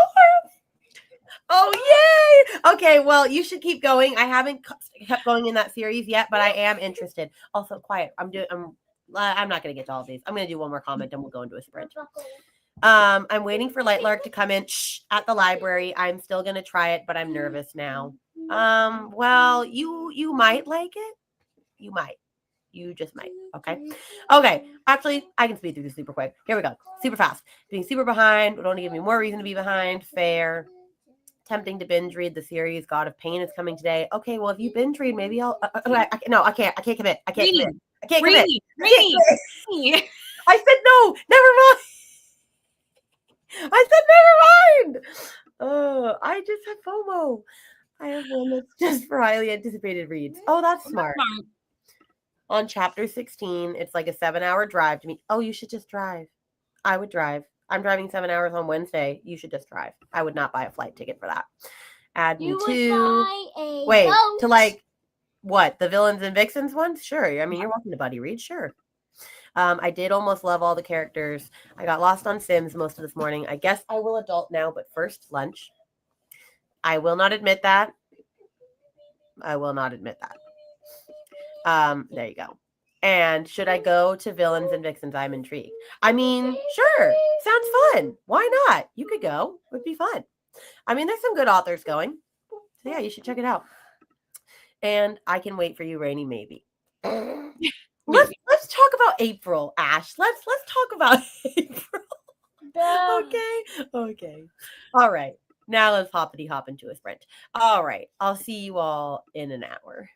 A: Oh, yay. Okay, well, you should keep going. I haven't kept going in that series yet, but I am interested. Also, quiet. I'm not going to get to all of these. I'm going to do one more comment and we'll go into a sprint. I'm waiting for Light Lark to come in at the library. I'm still going to try it, but I'm nervous now. Well, you might like it. You might. You just might. Okay. Actually, I can speed through this super quick. Here we go. Super fast. Being super behind would only give me more reason to be behind. Fair. Tempting to binge read the series. God of Pain is coming today. Okay, well, if you binge read, maybe I'll. No, I can't. I can't commit. I can't commit. I can't commit.
B: Rainy.
A: I said no. Never mind. I said never mind. I just have FOMO. I have one that's just for highly anticipated reads. Oh, that's smart. On chapter 16, it's like a 7-hour drive to me. Oh, you should just drive. I would drive. I'm driving 7 hours on Wednesday. You should just drive. I would not buy a flight ticket for that. Add me to. Wait, to like what? The Villains and Vixens ones? Sure. I mean, you're welcome to buddy read. Sure. I did almost love all the characters. I got lost on Sims most of this morning. I guess I will adult now, but first lunch. I will not admit that. There you go. And should I go to Villains and Vixens? I'm intrigued. I mean, sure. Sounds fun. Why not? You could go. It would be fun. I mean, there's some good authors going. So yeah, you should check it out. And I can wait for you, Rainy, maybe. Let's talk about April, Ash. Let's talk about April. Okay. All right. Now let's hoppity hop into a sprint. All right. I'll see you all in an hour.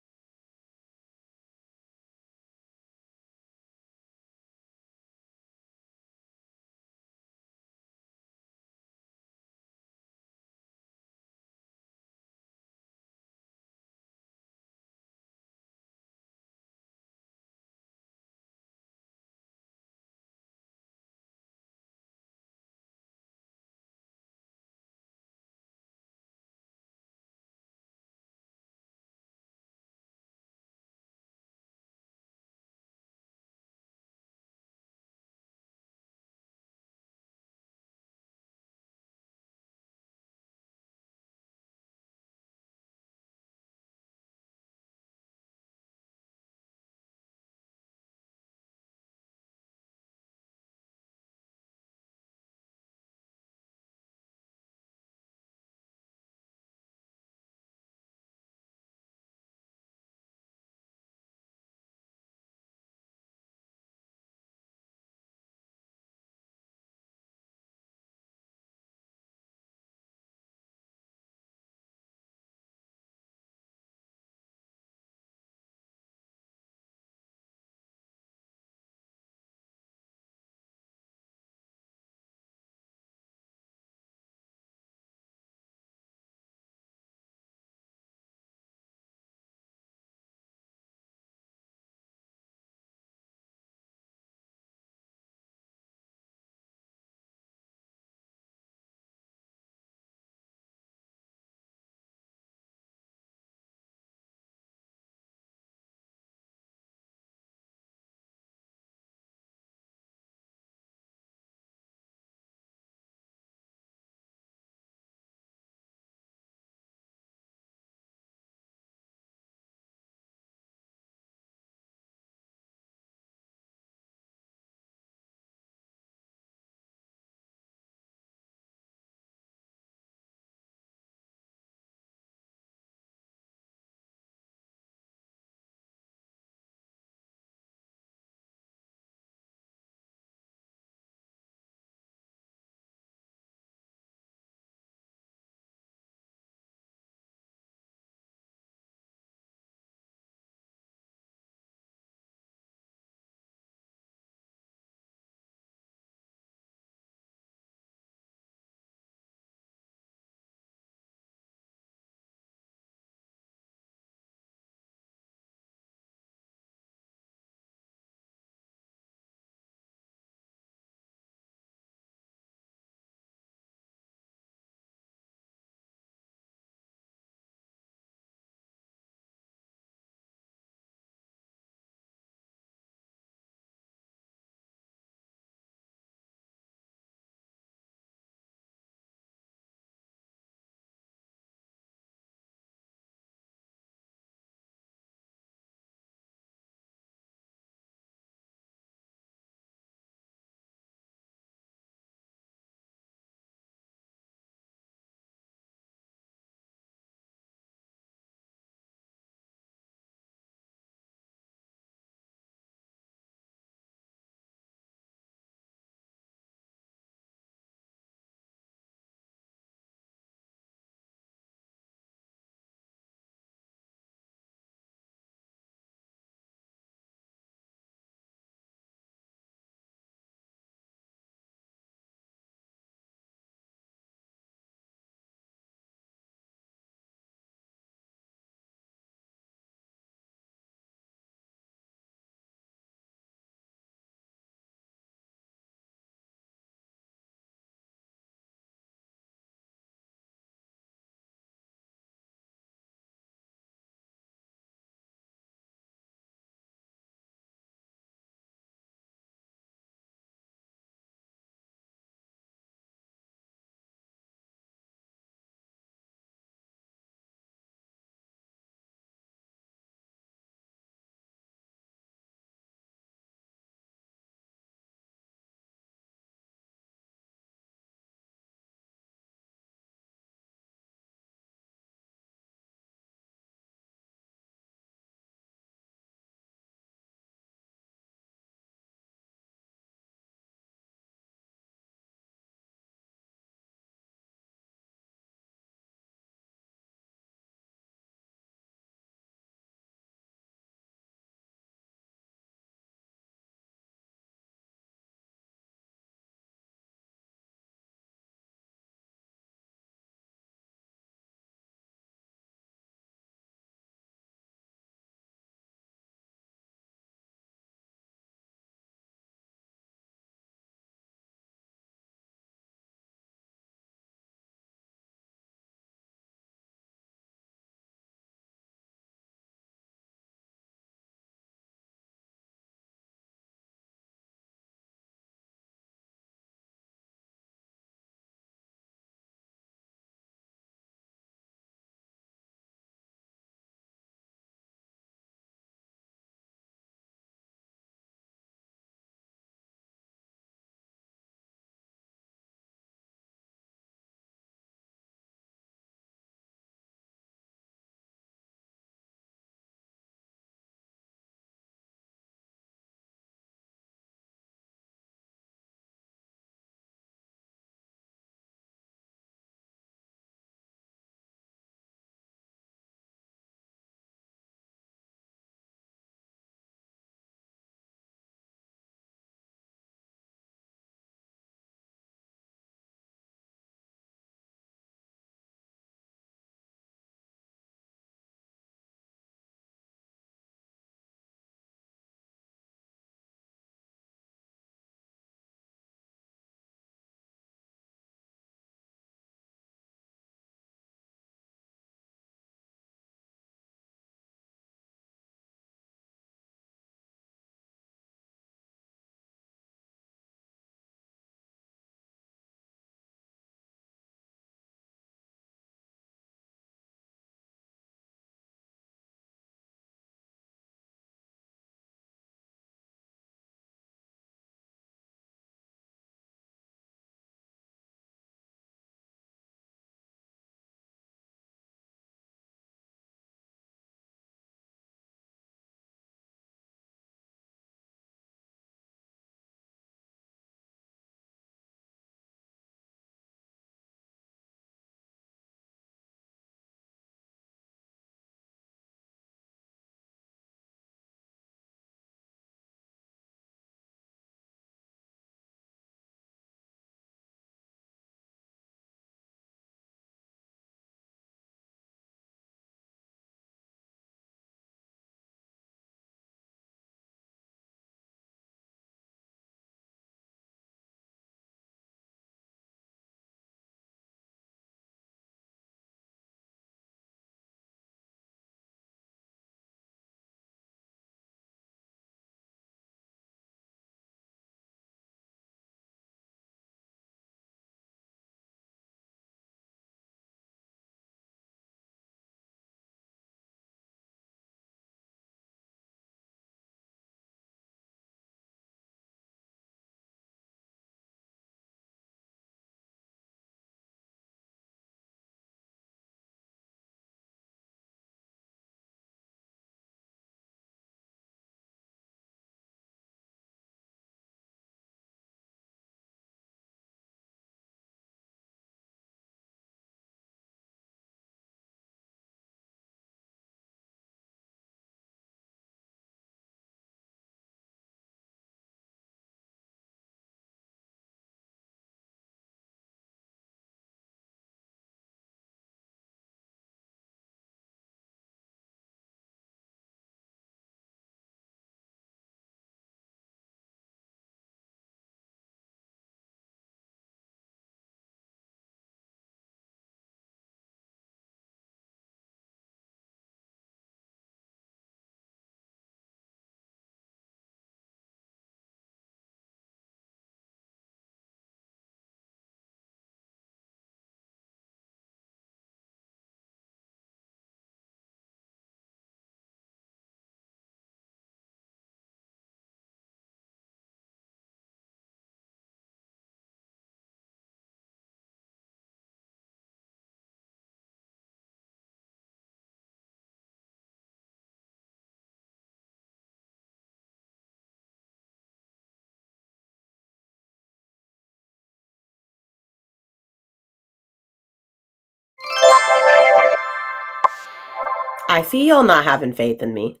A: I see y'all not having faith in me.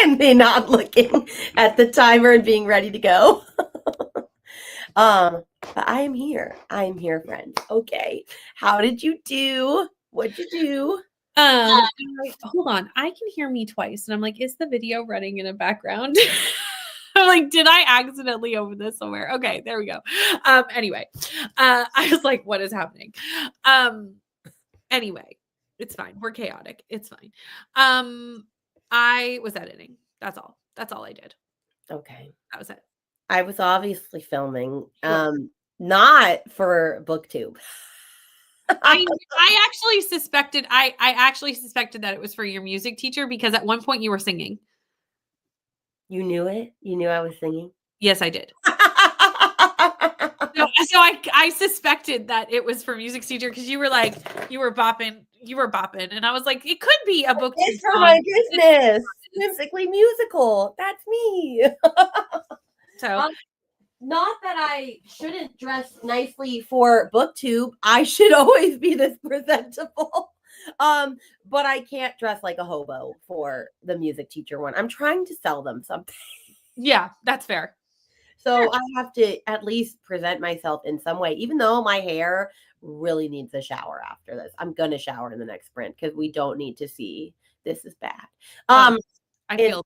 A: And me not looking at the timer and being ready to go. But I am here. I am here, friend. Okay. How did you do? What'd you do?
B: Hold on. I can hear me twice. And I'm like, is the video running in a background? I'm like, did I accidentally open this somewhere? Okay, there we go. Anyway, I was like, what is happening? Anyway, it's fine. We're chaotic. It's fine. I was editing. That's all. That's all I did.
A: Okay.
B: That was it.
A: I was obviously filming,
B: Sure.
A: not for BookTube.
B: I actually suspected I actually suspected that it was for your music teacher because at one point you were singing.
A: You knew it? You knew I was singing?
B: Yes, I did. So I suspected that it was for music teacher because you were like you were bopping, and I was like, it could be a book.
A: It's for my business. Whimsically musical. That's me.
B: So
A: Not that I shouldn't dress nicely for BookTube. I should always be this presentable. But I can't dress like a hobo for the music teacher one. I'm trying to sell them something.
B: yeah, that's fair.
A: So I have to at least present myself in some way, even though my hair really needs a shower after this. I'm gonna shower in the next sprint because we don't need to see this is bad.
B: I feel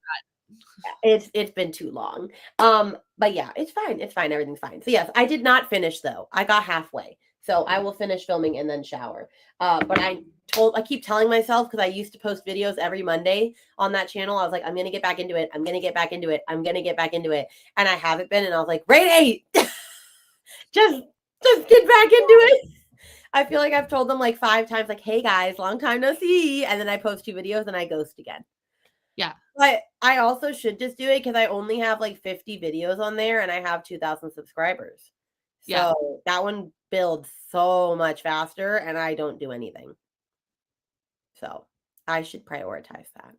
A: It's been too long. But yeah, it's fine. It's fine. Everything's fine. So yes, I did not finish though. I got halfway. So I will finish filming and then shower. But I keep telling myself because I used to post videos every Monday on that channel. I was like, I'm gonna get back into it. I'm gonna get back into it. I'm gonna get back into it. And I haven't been. And I was like, Rainy, just get back into it. I feel like I've told them like 5 times, like, hey guys, long time no see. And then I post 2 videos and I ghost again.
B: Yeah.
A: But I also should just do it because I only have like 50 videos on there and I have 2,000 subscribers.
B: Yeah.
A: So that one builds so much faster and I don't do anything. So I should prioritize that.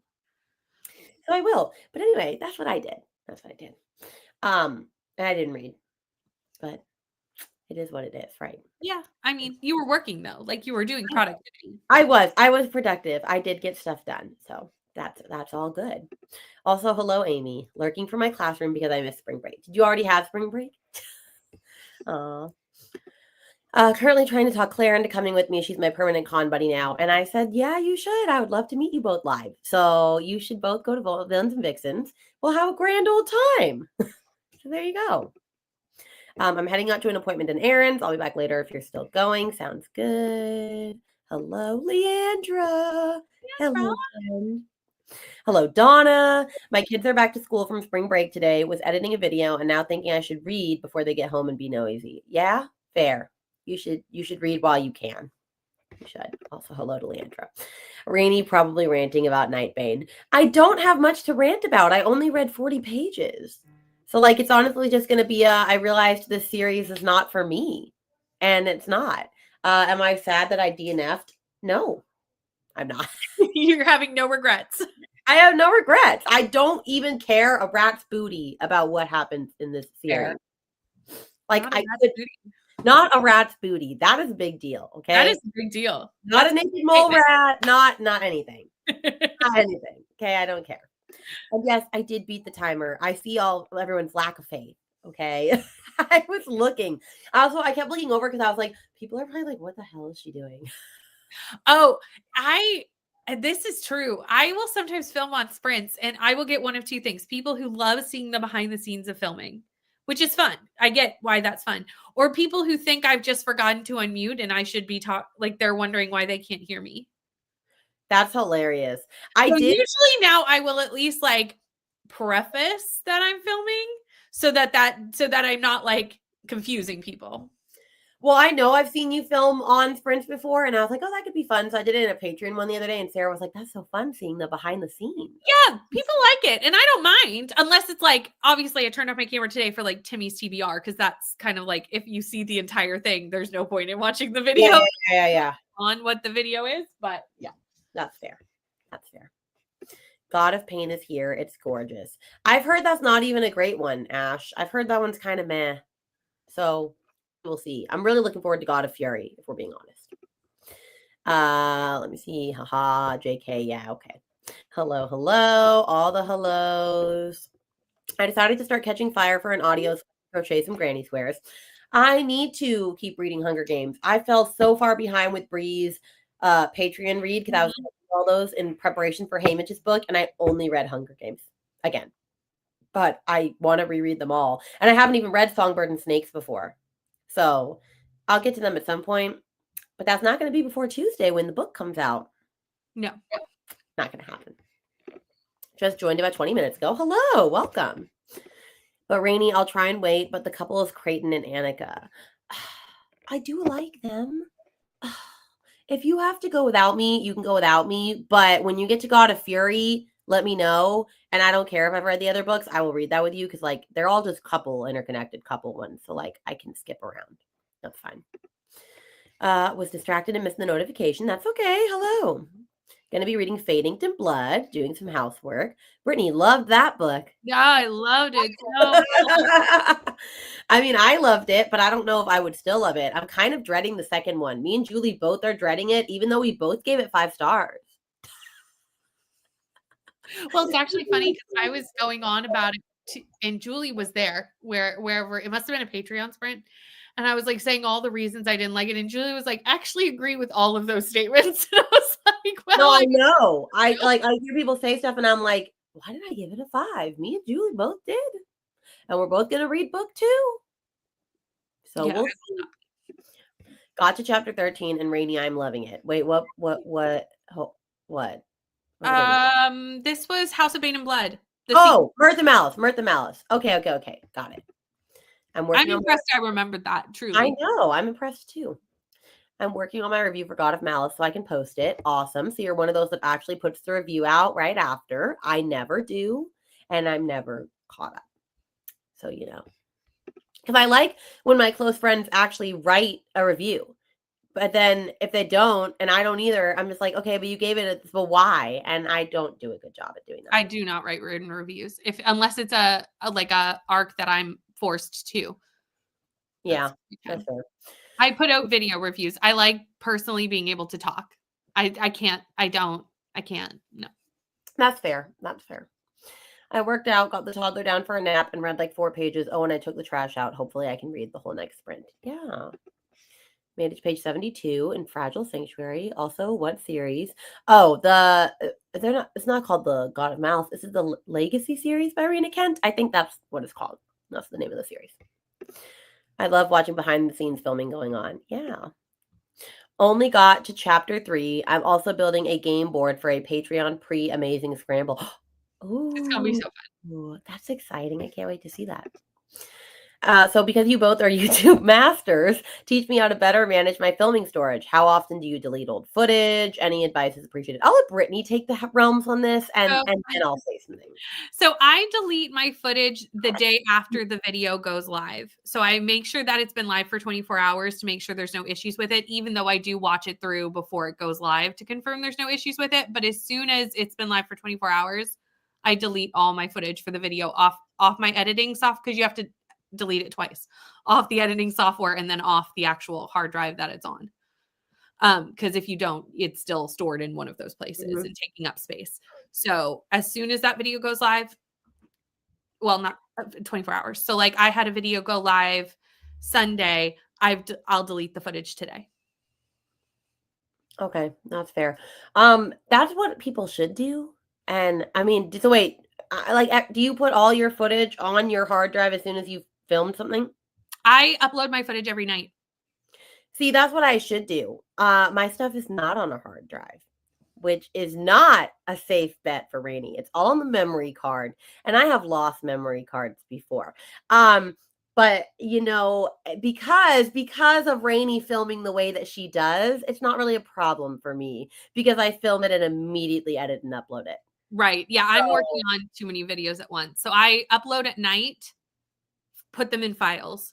A: So I will. But anyway, that's what I did. That's what I did. And I didn't read. But it is what it is, right?
B: Yeah. I mean, you were working though. Like you were doing productivity.
A: I was productive. I did get stuff done. So that's all good. Also, hello, Amy, lurking for my classroom because I missed spring break. Did you already have spring break? Currently trying to talk Claire into coming with me. She's my permanent con buddy now. And I said, yeah, you should. I would love to meet you both live. So you should both go to Villains and Vixens. We'll have a grand old time. So there you go. I'm heading out to an appointment in errands. I'll be back later if you're still going. Sounds good. Hello, Leandra. Hello, friend. Hello, Donna. My kids are back to school from spring break today. Was editing a video and now thinking I should read before they get home and be noisy. Yeah, fair. You should read while you can. You should. Also, hello to Leandra. Rainy probably ranting about Nightbane. I don't have much to rant about. I only read 40 pages. So like it's honestly just going to be I realized this series is not for me. And it's not. Am I sad that I DNF'd? No. I'm not.
B: You're having no regrets.
A: I have no regrets. I don't even care a rat's booty about what happens in this series.
B: Fair.
A: Like not a rat's booty. That is a big deal. Okay.
B: That is a big deal.
A: Not a naked mole rat. Not anything. Not anything. Okay. I don't care. And yes, I did beat the timer. I see everyone's lack of faith. Okay. I was looking. Also, I kept looking over because I was like, people are probably like, what the hell is she doing?
B: Oh, this is true. I will sometimes film on sprints and I will get one of 2 things. People who love seeing the behind the scenes of filming, which is fun. I get why that's fun. Or people who think I've just forgotten to unmute and I should be like they're wondering why they can't hear me.
A: That's hilarious.
B: Usually now I will at least like preface that I'm filming so that I'm not like confusing people.
A: Well, I know I've seen you film on sprints before, and I was like, oh, that could be fun. So I did it in a Patreon one the other day, and Sarah was like, that's so fun seeing the behind the scenes.
B: Yeah, people like it, and I don't mind, unless it's like, obviously I turned off my camera today for like Timmy's TBR, because that's kind of like, if you see the entire thing, there's no point in watching the video
A: Yeah.
B: on what the video is, but yeah.
A: That's fair. That's fair. God of Pain is here. It's gorgeous. I've heard that's not even a great one, Ash. I've heard that one's kind of meh. So we'll see. I'm really looking forward to God of Fury, if we're being honest. Let me see. Haha, JK. Yeah, okay. Hello, hello. All the hellos. I decided to start catching fire for an audio crochet some granny squares. I need to keep reading Hunger Games. I fell so far behind with Bree's Patreon read because I was reading all those in preparation for Hamish's book, and I only read Hunger Games again. But I want to reread them all. And I haven't even read Songbird and Snakes before. So I'll get to them at some point. But that's not going to be before Tuesday when the book comes out.
B: No.
A: Not going to happen. Just joined about 20 minutes ago. Hello, welcome. But Rainy, I'll try and wait. But the couple is Creighton and Annika. I do like them. If you have to go without me, you can go without me. But when you get to God of Fury, let me know. And I don't care if I've read the other books. I will read that with you because, like, they're all just interconnected couple ones. So, like, I can skip around. That's fine. Was distracted and missed the notification. That's okay. Hello. Going to be reading Fading to Blood, doing some housework. Brittany loved that book.
B: Yeah, I loved it. So
A: I mean, I loved it, but I don't know if I would still love it. I'm kind of dreading the second one. Me and Julie both are dreading it, even though we both gave it 5 stars.
D: Well, it's actually funny because I was going on about it, and Julie was there wherever it must have been a Patreon sprint. And I was like saying all the reasons I didn't like it. And Julie was like, actually agree with all of those statements. And I was like, well,
A: No, I know. I hear people say stuff and I'm like, why did I give it a 5? Me and Julie both did. And we're both gonna read book 2. So
B: Yeah.
A: we'll see. Got to chapter 13 and Rainy, I'm loving it. Wait, what?
B: This was House of Bane and Blood.
A: Mirtha Malice. Okay. Got it. I'm
B: impressed I remembered that, truly.
A: I know. I'm impressed too. I'm working on my review for God of Malice so I can post it. Awesome. So you're one of those that actually puts the review out right after. I never do. And I'm never caught up. So, you know. Because I like when my close friends actually write a review. But then if they don't, and I don't either, I'm just like, okay, but you gave it but why? And I don't do a good job at doing that.
B: I do not write written reviews unless it's a arc that I'm forced to.
A: Yeah, that's fair.
B: I put out video reviews. I like personally being able to talk. I can't. No.
A: That's fair. I worked out, got the toddler down for a nap, and read like 4 pages. Oh, and I took the trash out. Hopefully I can read the whole next sprint. Yeah. Made it to page 72 in Fragile Sanctuary. Also, what series? Oh, it's not called the God of Malice. This is the Legacy series by Rena Kent. I think that's what it's called. That's the name of the series. I love watching behind the scenes filming going on. Yeah. Only got to chapter 3. I'm also building a game board for a Patreon pre-Amazing Scramble. Oh,
B: It's gonna be so fun.
A: That's exciting. I can't wait to see that. So because you both are YouTube masters, teach me how to better manage my filming storage. How often do you delete old footage? Any advice is appreciated. I'll let Brittany take the realms on this and then I'll say something.
B: So I delete my footage the day after the video goes live. So I make sure that it's been live for 24 hours to make sure there's no issues with it, even though I do watch it through before it goes live to confirm there's no issues with it. But as soon as it's been live for 24 hours, I delete all my footage for the video off my editing software, because you have to delete it twice, off the editing software and then off the actual hard drive that it's on. Because if you don't, it's still stored in one of those places and taking up space. So as soon as that video goes live, well, not 24 hours. So like I had a video go live Sunday. I'll delete the footage today.
A: Okay, that's fair. That's what people should do. And I mean, so wait, do you put all your footage on your hard drive as soon as you film something?
B: I upload my footage every night.
A: See, that's what I should do. My stuff is not on a hard drive, which is not a safe bet for Rainy. It's all on the memory card, and I have lost memory cards before. But you know, because of Rainy filming the way that she does, it's not really a problem for me because I film it and immediately edit and upload it.
B: Right. Yeah, I'm working on too many videos at once. So I upload at night, put them in files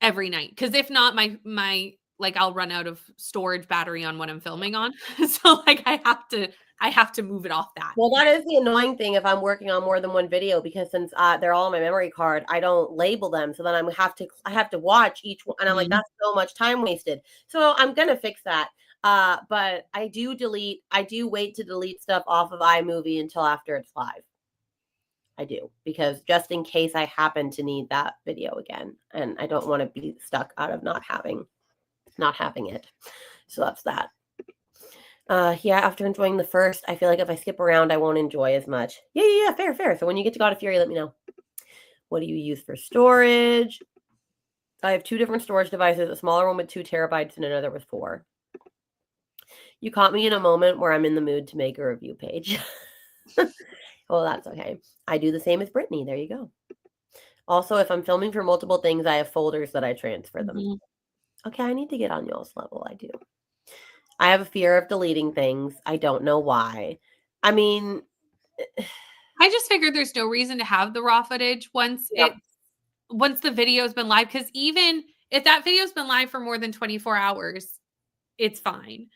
B: every night. Because if not, my like I'll run out of storage battery on what I'm filming on. So like I have to move it off that.
A: Well, that is the annoying thing if I'm working on more than one video, because since they're all on my memory card, I don't label them. So then I have to watch each one, and I'm like, that's so much time wasted. So I'm gonna fix that. But I do wait to delete stuff off of iMovie until after it's live. I do, because just in case I happen to need that video again, and I don't want to be stuck out of not having it. So that's that. Yeah, after enjoying the first, I feel like if I skip around, I won't enjoy as much. Yeah, fair. So when you get to God of Fury, let me know. What do you use for storage? I have 2 different storage devices, a smaller one with 2 terabytes and another with 4. You caught me in a moment where I'm in the mood to make a review page. Well, that's okay. I do the same as Brittany. There you go. Also, if I'm filming for multiple things, I have folders that I transfer them.
B: Mhm.
A: Okay, I need to get on y'all's level. I do. I have a fear of deleting things. I don't know why. I mean,
B: I just figured there's no reason to have the raw footage once
A: Yep.
B: once the video's been live, because even if that video's been live for more than 24 hours, it's fine.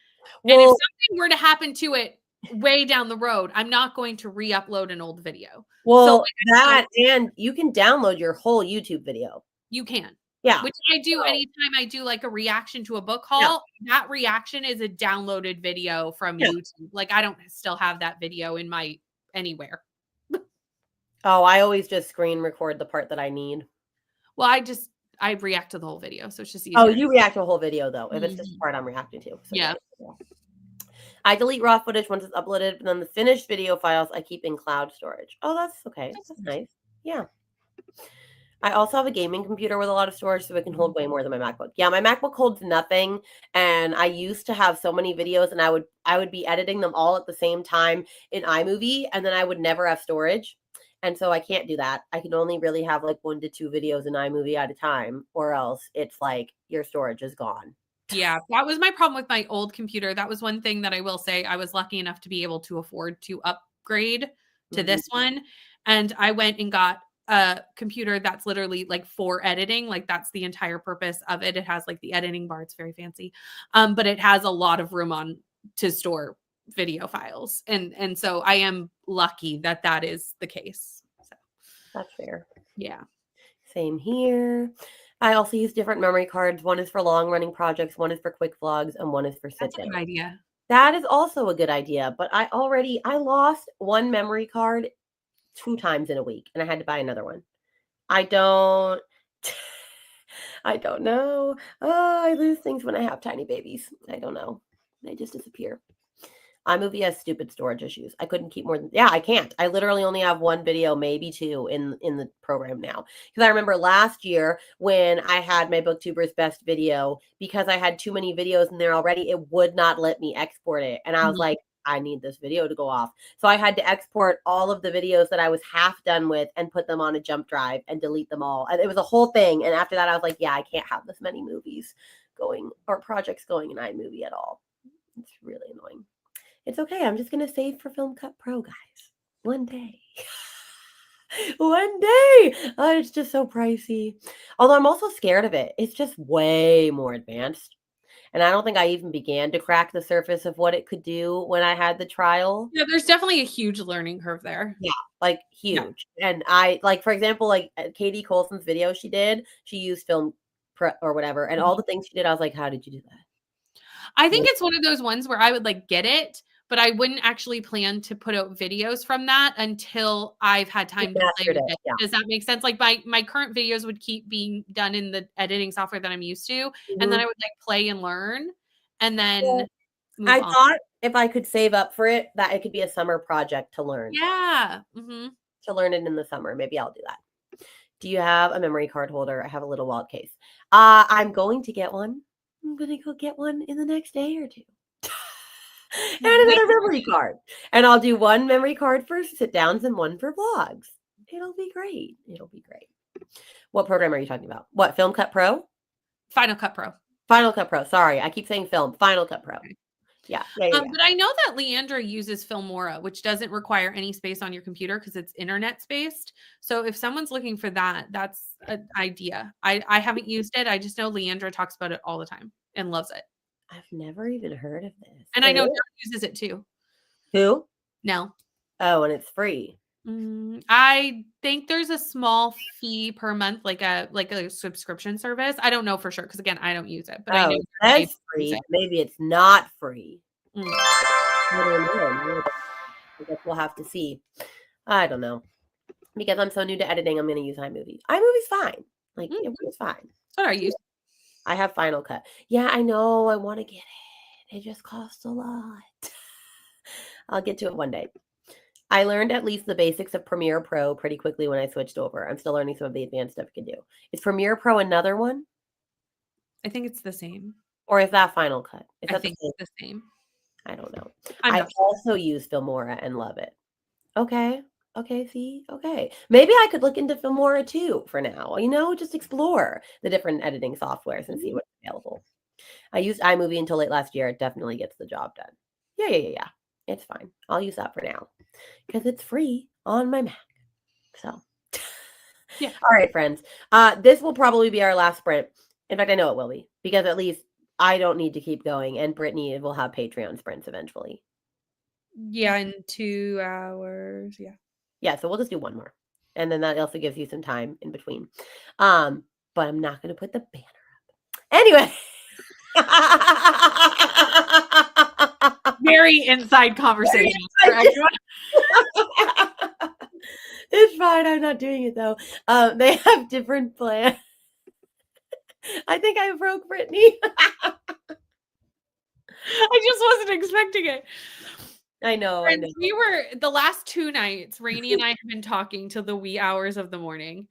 B: And if
A: well,
B: something were to happen to it way down the road, I'm not going to re-upload an old video.
A: well,
B: like,
A: that and you can download your whole YouTube video.
B: You can.
A: Yeah.
B: Which I do
A: So-
B: anytime I do like a reaction to a book
A: Yeah.
B: haul. That reaction is a downloaded video from
A: Yeah.
B: YouTube. Like, I don't still have that video in my anywhere.
A: Oh, I always just screen record the part that I need.
B: Well, I react to the whole video, so it's just easier.
A: Oh, you react to a whole video though, if it's just the
B: Mhm.
A: part I'm reacting to. So
B: Yeah.
A: I delete raw footage once it's uploaded, and then the finished video files I keep in cloud storage. Oh, that's okay. That's nice. Yeah. I also have a gaming computer with a lot of storage, so it can hold way more than my MacBook. Yeah, my MacBook holds nothing, and I used to have so many videos, and I would be editing them all at the same time in iMovie, and then I would never have storage. And so I can't do that. I can only really have like 1 to 2 videos in iMovie at a time, or else it's like your storage is gone.
B: Yeah, that was my problem with my old computer. That was one thing that I will say I was lucky enough to be able to afford to upgrade to
A: Mhm.
B: this one. And I went and got a computer that's literally like for editing. Like, that's the entire purpose of it. It has like the editing bar. It's very fancy. But it has a lot of room on to store video files. And so I am lucky that that is the case. So
A: That's fair.
B: yeah.
A: Same here. I also use different memory cards. One is for long running projects, one is for quick vlogs, and one is for sit
B: That's a
A: down.
B: good idea.
A: That is also a good idea, but I lost one memory card 2 times in a week, and I had to buy another one. I don't know. Oh, I lose things when I have tiny babies. I don't know. They just disappear. iMovie has stupid storage issues. I couldn't keep more than I can't. I literally only have 1 video, maybe 2 in the program now. Because I remember last year when I had my BookTuber's best video, because I had too many videos in there already, it would not let me export it. And I was
B: Mhm.
A: like, I need this video to go off. So I had to export all of the videos that I was half done with and put them on a jump drive and delete them all. And it was a whole thing. And after that, I was like, yeah, I can't have this many movies going or projects going in iMovie at all. It's really annoying. It's okay. I'm just going to save for Film Cut Pro, guys. One day. One day. Oh, it's just so pricey. Although I'm also scared of it. It's just way more advanced. And I don't think I even began to crack the surface of what it could do when I had the trial.
B: Yeah, there's definitely a huge learning curve there.
A: Like huge. And I like, for example, like Katie Colson's video she did, she used Film Pro or whatever. And all the things she did, I was like, how did you do that?
B: I think it's one of those ones where I would like get it, but I wouldn't actually plan to put out videos from that until I've had time to play
A: mastered
B: with
A: it,
B: it.
A: yeah.
B: Does that make sense? Like, my current videos would keep being done in the editing software that I'm used to, and then I would like play and learn, and then
A: Well,
B: move
A: I
B: on.
A: thought if I could save up for it, that it could be a summer project to learn.
B: Yeah. Mm-hmm.
A: To learn it in the summer. Maybe I'll do that. Do you have a memory card holder? I have a little wallet case. I'm going to get one. I'm going to go get one in the next day or 2. And another memory card. And I'll do 1 memory card for sit downs and 1 for vlogs. It'll be great. It'll be great. What program are you talking about? What, Film Cut Pro?
B: Final Cut Pro.
A: Final Cut Pro. Sorry, I keep saying film. Final Cut Pro. Yeah.
B: But I know that Leandra uses Filmora, which doesn't require any space on your computer because it's internet spaced. So if someone's looking for that, that's an idea. I haven't used it. I just know Leandra talks about it all the time and loves it.
A: I've never even heard of this.
B: And I know Nell uses it too.
A: Who?
B: Nell.
A: Oh, and it's free.
D: I think there's a small fee per month, like a subscription service. I don't know for sure because again, I don't use it, but I know
A: Oh,
D: you're
A: that's
D: able to use
A: free.
D: it.
A: Maybe it's not free.
D: Mm.
A: I don't know. I guess we'll have to see. I don't know. Because I'm so new to editing, I'm going to use iMovie. iMovie's fine. Like,
D: Mm.
A: it was fine.
D: What are you?
A: I have Final Cut. Yeah, I know. I want to get it. It just costs a lot. I'll get to it one day. I learned at least the basics of Premiere Pro pretty quickly when I switched over. I'm still learning some of the advanced stuff you can do. Is Premiere Pro another one?
D: I think it's the same.
A: Or is that Final Cut? Is
D: I
A: that
D: think
A: the same?
D: it's the same.
A: I don't know.
D: I'm
A: I
D: not.
A: also use Filmora and love it. Okay. Okay, see? Okay. Maybe I could look into Filmora too for now. Just explore the different editing softwares and see what's available. I used iMovie until late last year. It definitely gets the job done. Yeah. It's fine. I'll use that for now because it's free on my Mac. So,
D: Yeah.
A: All right, friends. This will probably be our last sprint. In fact, I know it will be because at least I don't need to keep going, and Brittany will have Patreon sprints eventually.
B: Yeah, in 2 hours. Yeah.
A: Yeah, so we'll just do one more. And then that also gives you some time in between. But I'm not going to put the banner up. Anyway.
D: Very inside conversation for everyone.
A: It's fine. I'm not doing it though. They have different plans. I think I broke Brittany.
D: I just wasn't expecting it.
A: I know.
D: Friends, we were the last 2 nights, Rainey and I have been talking till the wee hours of the morning.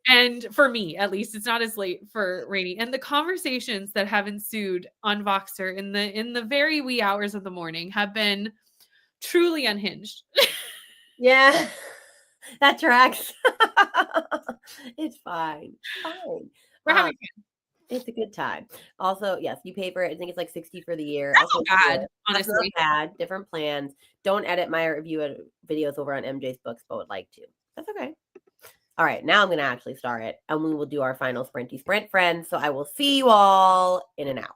D: And for me, at least, it's not as late for Rainey. And the conversations that have ensued on Voxer in the very wee hours of the morning have been truly unhinged.
A: Yeah, that tracks. It's fine. Fine.
D: We're having fun.
A: It's a good time. Also, yes, you pay for it. I think it's like $60 for the year.
D: That's not
A: I'll pay for
D: bad,
A: it. That's not
D: honestly.
A: bad. Different plans. Don't edit my review videos over on MJ's books, but would like to. That's okay. All right, now I'm going to actually start it, and we will do our final sprinty sprint, friends. So I will see you all in an hour.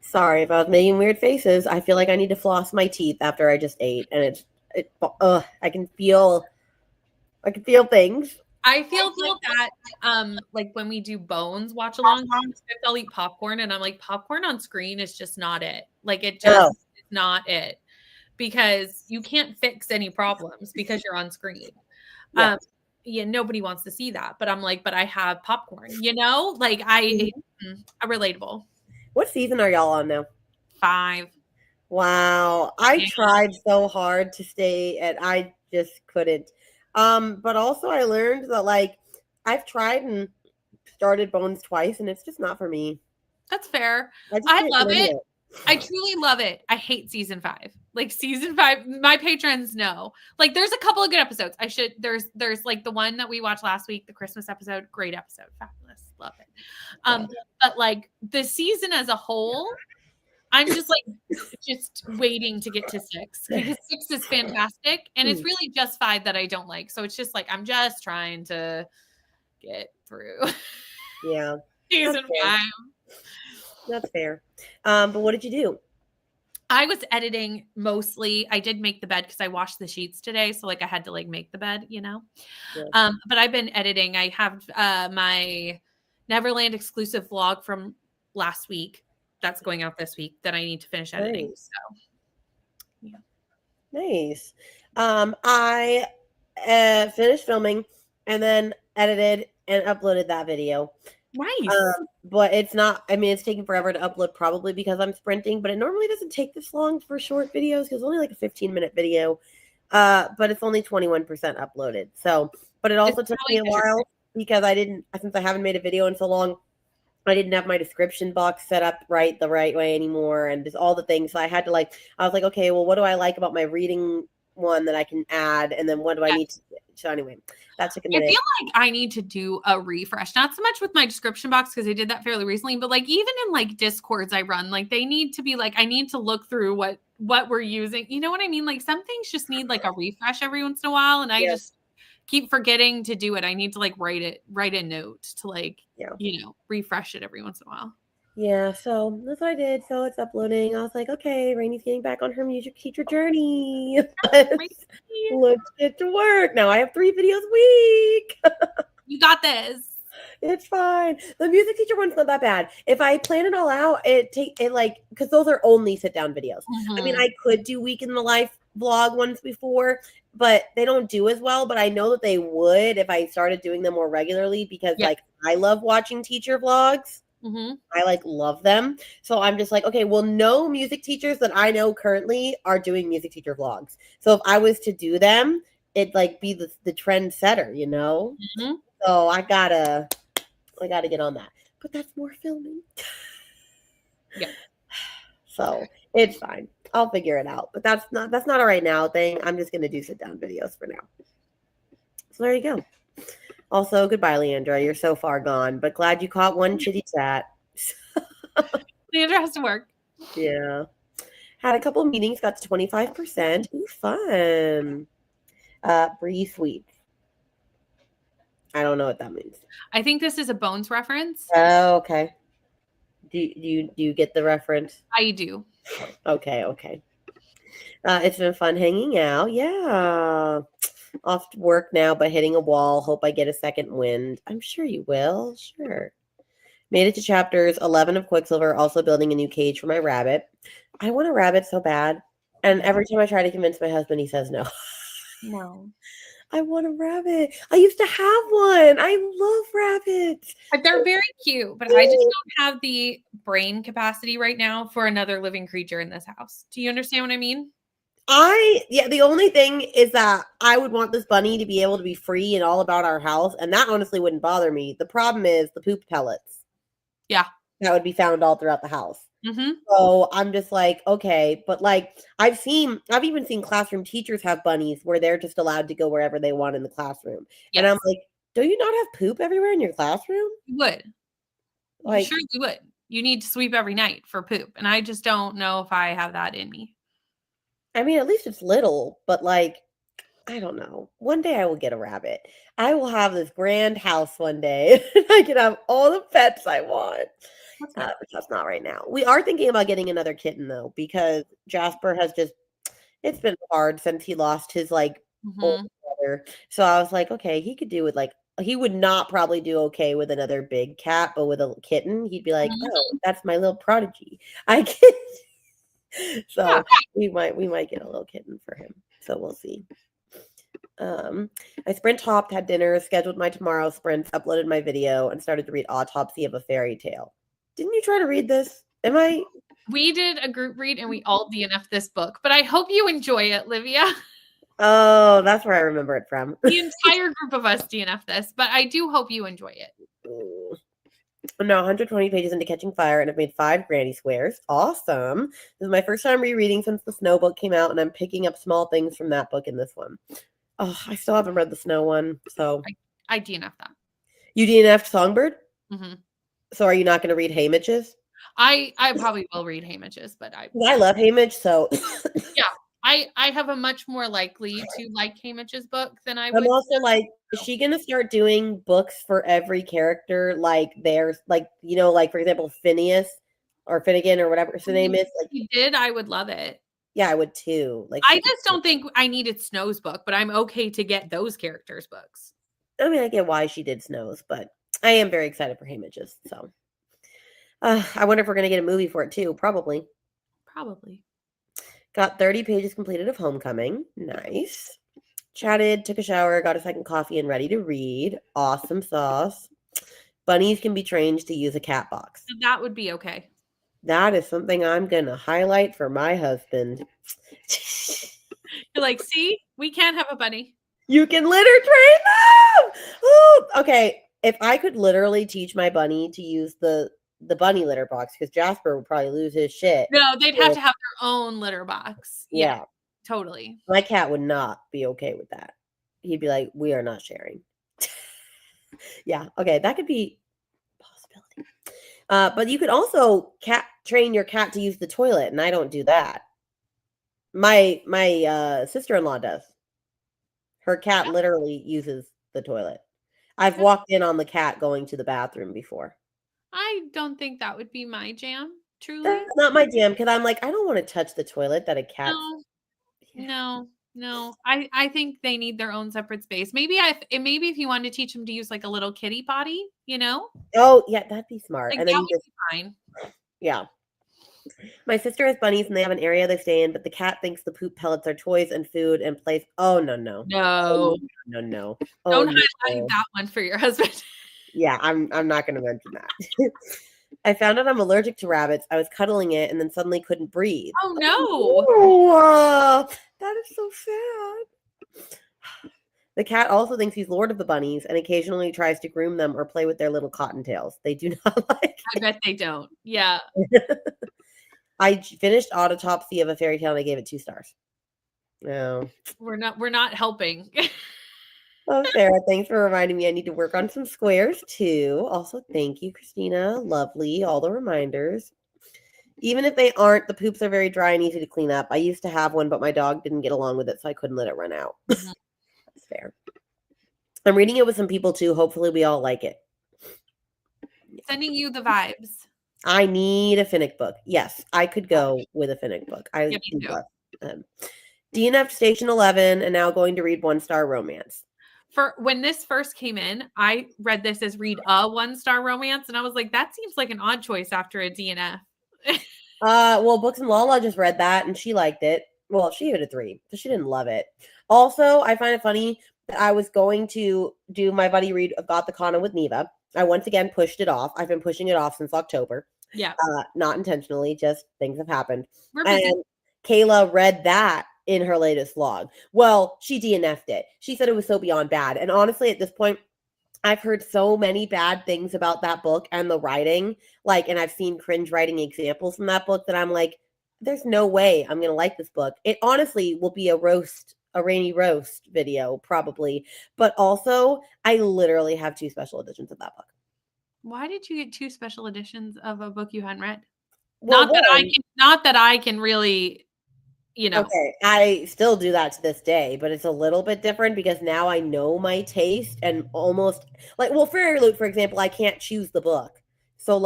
A: Sorry if I was making weird faces. I feel like I need to floss my teeth after I just ate, and I can feel things.
B: I feel like that like when we do Bones watch along, I'll eat popcorn and I'm like, popcorn on screen is just not it. Like it just
A: No.
B: is not it. Because you can't fix any problems because you're on screen.
A: Yeah.
B: Yeah, nobody wants to see that. But I'm like, but I have popcorn, like relatable.
A: What season are y'all on now?
B: 5.
A: Wow. I
B: Yeah.
A: tried so hard to stay and I just couldn't. But also I learned that like I've tried and started Bones twice and it's just not for me.
B: That's fair.
A: just
B: I
A: can't
B: love
A: get into
B: it. I truly love it. I hate season 5. Like season 5, my patrons know. Like there's a couple of good episodes. There's like the one that we watched last week, the Christmas episode, great episode, fabulous, love it. But like the season as a whole, I'm just like just waiting to get to 6 because 6 is fantastic and it's really just 5 that I don't like. So it's just like I'm just trying to get through.
A: Yeah.
B: Season 5.
A: That's fair. But what did you do?
B: I was editing mostly. I did make the bed because I washed the sheets today. So like I had to like make the bed,
A: Yeah.
B: But I've been editing. I have my Neverland exclusive vlog from last week that's going out this week that I need to finish editing.
A: Nice.
B: So yeah.
A: Nice. I finished filming and then edited and uploaded that video.
B: Nice.
A: But it's not, I mean, it's taking forever to upload probably because I'm sprinting, but it normally doesn't take this long for short videos because it's only like a 15-minute video. But it's only 21% uploaded. So, but it also took me a while because since I haven't made a video in so long, I didn't have my description box set up the right way anymore and just all the things. So I had to I was like, okay, well, what do I like about my reading one that I can add? And then what do I need to, so anyway, that took a minute.
B: I feel like I need to do a refresh, not so much with my description box because I did that fairly recently, but like even in like Discords I run, like they need to be like, I need to look through what we're using. You know what I mean? Like some things just need like a refresh every once in a while. And I just keep forgetting to do it. I need to like write a note to like, refresh it every once in a while.
A: Yeah, so that's what I did. So it's uploading. I was like, okay, Rainey's getting back on her music teacher journey. Let's get to work. Now I have 3 videos a week.
B: You got this.
A: It's fine. The music teacher one's not that bad. If I plan it all out, because those are only sit down videos. I mean, I could do week in the life vlog ones before, but they don't do as well. But I know that they would if I started doing them more regularly because I love watching teacher vlogs. I love them. So I'm just like, okay, well, no music teachers that I know currently are doing music teacher vlogs. So if I was to do them, it'd be the trend setter, So I gotta get on that. But that's more filming.
B: Yeah.
A: So it's fine. I'll figure it out. But that's not a right now thing. I'm just gonna do sit down videos for now. So there you go. Also, goodbye, Leandra. You're so far gone, but glad you caught one chitty chat.
B: Leandra has to work.
A: Yeah. Had a couple meetings, got to 25%. Ooh, fun. Breathe sweet. I don't know what that means.
B: I think this is a Bones reference.
A: Oh, okay. Do you get the reference?
B: I do.
A: Okay. It's been fun hanging out. Yeah. Off to work now, but hitting a wall. Hope I get a second wind. I'm sure you will. Sure. Made it to chapters 11 of Quicksilver, also building a new cage for my rabbit. I want a rabbit so bad. And every time I try to convince my husband, he says no.
B: No.
A: I want a rabbit. I used to have one. I love rabbits.
B: They're very cute, but I just don't have the brain capacity right now for another living creature in this house. Do you understand what I mean?
A: The only thing is that I would want this bunny to be able to be free and all about our house, and that honestly wouldn't bother me. The problem is the poop pellets.
B: Yeah.
A: That would be found all throughout the house. So I'm just like, okay, but I've even seen classroom teachers have bunnies where they're just allowed to go wherever they want in the classroom. Yes. And I'm like, do you not have poop everywhere in your classroom?
B: You would. Sure you would. You need to sweep every night for poop. And I just don't know if I have that in me.
A: I mean, at least it's little, but I don't know. One day I will get a rabbit. I will have this grand house one day. I can have all the pets I want.
B: That's good.
A: But that's not right now. We are thinking about getting another kitten though, because Jasper has just, it's been hard since he lost his like old
B: Mhm.
A: brother. So I was like, okay, he could do with like, he would not probably do okay with another big cat, but with a kitten, he'd be like,
B: Mhm.
A: oh, that's my little prodigy. I can. So
B: Yeah.
A: we might get a little kitten for him. So we'll see. I sprint hopped, had dinner, scheduled my tomorrow sprints, uploaded my video, and started to read Autopsy of a Fairy Tale. Didn't you try to read this? Am I?
B: We did a group read and we all DNF this book, but I hope you enjoy it, Livia.
A: Oh, that's where I remember it from.
B: The entire group of us DNF this, but I do hope you enjoy it.
A: I'm now 120 pages into Catching Fire, and I've made 5 granny squares. Awesome. This is my first time rereading since the Snow book came out, and I'm picking up small things from that book in this one. Oh, I still haven't read the Snow one. So
B: I DNF that.
A: you DNF'd Songbird?
B: hmm
A: So are you not going to read Haymitch's?
B: I probably will read Haymitch's, but
A: I love Haymitch, so
B: I have a much more likely to like Haymitch's book than I would.
A: I'm also like, is she gonna start doing books for every character? Like there's like, like for example, Phineas or Finnegan or whatever his name is. Like,
B: If you did, I would love it.
A: yeah, I would too. Like,
B: I just don't think I needed Snow's book, but I'm okay to get those characters' books.
A: I mean, I get why she did Snows, but I am very excited for Haymitch's. So, I wonder if we're gonna get a movie for it too. Probably.
B: Probably.
A: Got 30 pages completed of Homecoming. Nice. Chatted, took a shower, got a second coffee, and ready to read. Awesome sauce. Bunnies can be trained to use a cat box.
B: So that would be okay.
A: That is something I'm going to highlight for my husband.
B: You're like, see, we can't have a bunny.
A: You can litter train them! Ooh, okay, if I could literally teach my bunny to use the bunny litter box, because Jasper would probably lose his shit.
B: No, they'd have to have their own litter box.
A: Yeah.
B: Totally.
A: My cat would not be okay with that. He'd be like, we are not sharing. Yeah, okay, that could be a possibility. But you could also train your cat to use the toilet, and I don't do that. My sister-in-law does. Her cat literally uses the toilet. I've walked in on the cat going to the bathroom before.
B: I don't think that would be my jam, truly.
A: That's not my jam, because I'm like, I don't want to touch the toilet that a cat.
B: No. I think they need their own separate space. Maybe if you wanted to teach them to use like a little kitty potty,
A: Oh, yeah, that'd be smart.
B: like
A: And
B: that
A: then
B: would
A: you just,
B: be fine.
A: yeah. My sister has bunnies and they have an area they stay in, but the cat thinks the poop pellets are toys and food and plays. Oh, no.
B: No,
A: Oh,
B: don't
A: no.
B: highlight that one for your husband.
A: Yeah, I'm not going to mention that. I found out I'm allergic to rabbits. I was cuddling it and then suddenly couldn't breathe.
B: Oh no.
A: Oh, that is so sad. The cat also thinks he's Lord of the Bunnies and occasionally tries to groom them or play with their little cottontails. They do not like
B: I bet they don't. Yeah.
A: I finished Autopsy of a Fairy Tale and I gave it 2 stars. No.
B: We're not helping.
A: Oh, Sarah, thanks for reminding me I need to work on some squares too. Also, thank you, Christina. Lovely. All the reminders. Even if they aren't, the poops are very dry and easy to clean up. I used to have one, but my dog didn't get along with it, so I couldn't let it run out.
B: Mhm.
A: That's fair. I'm reading it with some people too. Hopefully, we all like it.
B: Sending you the vibes.
A: I need a Finnick book. Yes, I could go with a Finnick book. I
B: Yeah, me
A: do
B: too.
A: love them. DNF Station 11 and now going to read One Star Romance.
B: For when this first came in, I read this as read a 1-star romance, and I was like, that seems like an odd choice after a DNF.
A: Well, Books and Lala just read that and she liked it. Well, she gave it a 3, so she didn't love it. Also, I find it funny that I was going to do my buddy read of Got the Kana with Neva. I once again pushed it off. I've been pushing it off since October.
B: Yeah.
A: Not intentionally, just things have happened.
B: We're busy.
A: And Kayla read that in her latest vlog. Well, she DNF'd it. She said it was so beyond bad. And honestly, at this point, I've heard so many bad things about that book and the writing, and I've seen cringe writing examples from that book that I'm like, there's no way I'm going to like this book. It honestly will be a rainy roast video probably. But also, I literally have 2 special editions of that book.
B: Why did you get 2 special editions of a book you hadn't read?
A: Well,
B: Not that I can really,
A: Okay, I still do that to this day, but it's a little bit different because now I know my taste and almost Fairy Loot, for example, I can't choose the book. So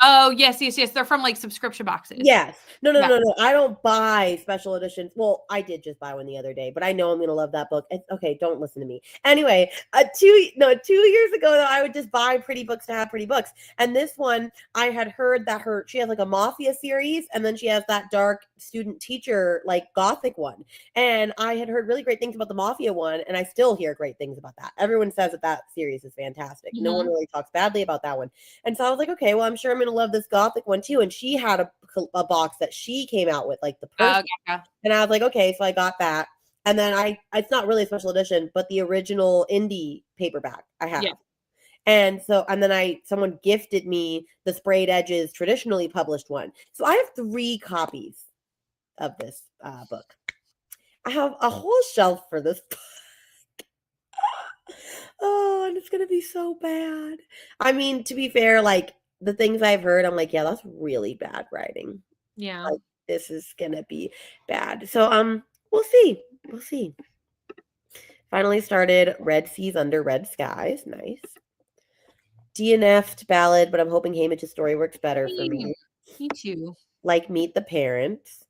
B: Oh, yes, yes, yes. They're from like subscription boxes.
A: Yes. No, no,
B: Yeah.
A: no, no. I don't buy special editions. Well, I did just buy one the other day, but I know I'm gonna love that book. Okay, don't listen to me. Anyway, 2 years ago, though, I would just buy pretty books to have pretty books. And this one, I had heard that she has like a mafia series, and then she has that dark student teacher like gothic one. And I had heard really great things about the mafia one, and I still hear great things about that. Everyone says that series is fantastic. No one really talks badly about that one. And so I was like, okay, well, I'm sure I'm gonna love this gothic one too. And she had a box that she came out with, like the person.
B: Gotcha.
A: And I was like, okay, so I got that. And then it's not really a special edition, but the original indie paperback I have.
B: Yeah.
A: And so, and then someone gifted me the Sprayed Edges traditionally published one. So I have 3 copies of this book. I have a whole shelf for this book. Oh, and it's gonna be so bad. I mean, to be fair, like the things I've heard, I'm like, yeah, that's really bad writing.
B: Yeah.
A: Like, this is gonna be bad. So we'll see. We'll see. Finally started Red Seas Under Red Skies. Nice. DNF'd ballad, but I'm hoping Haymitch's story works better for me.
B: Me too.
A: Like Meet the Parents.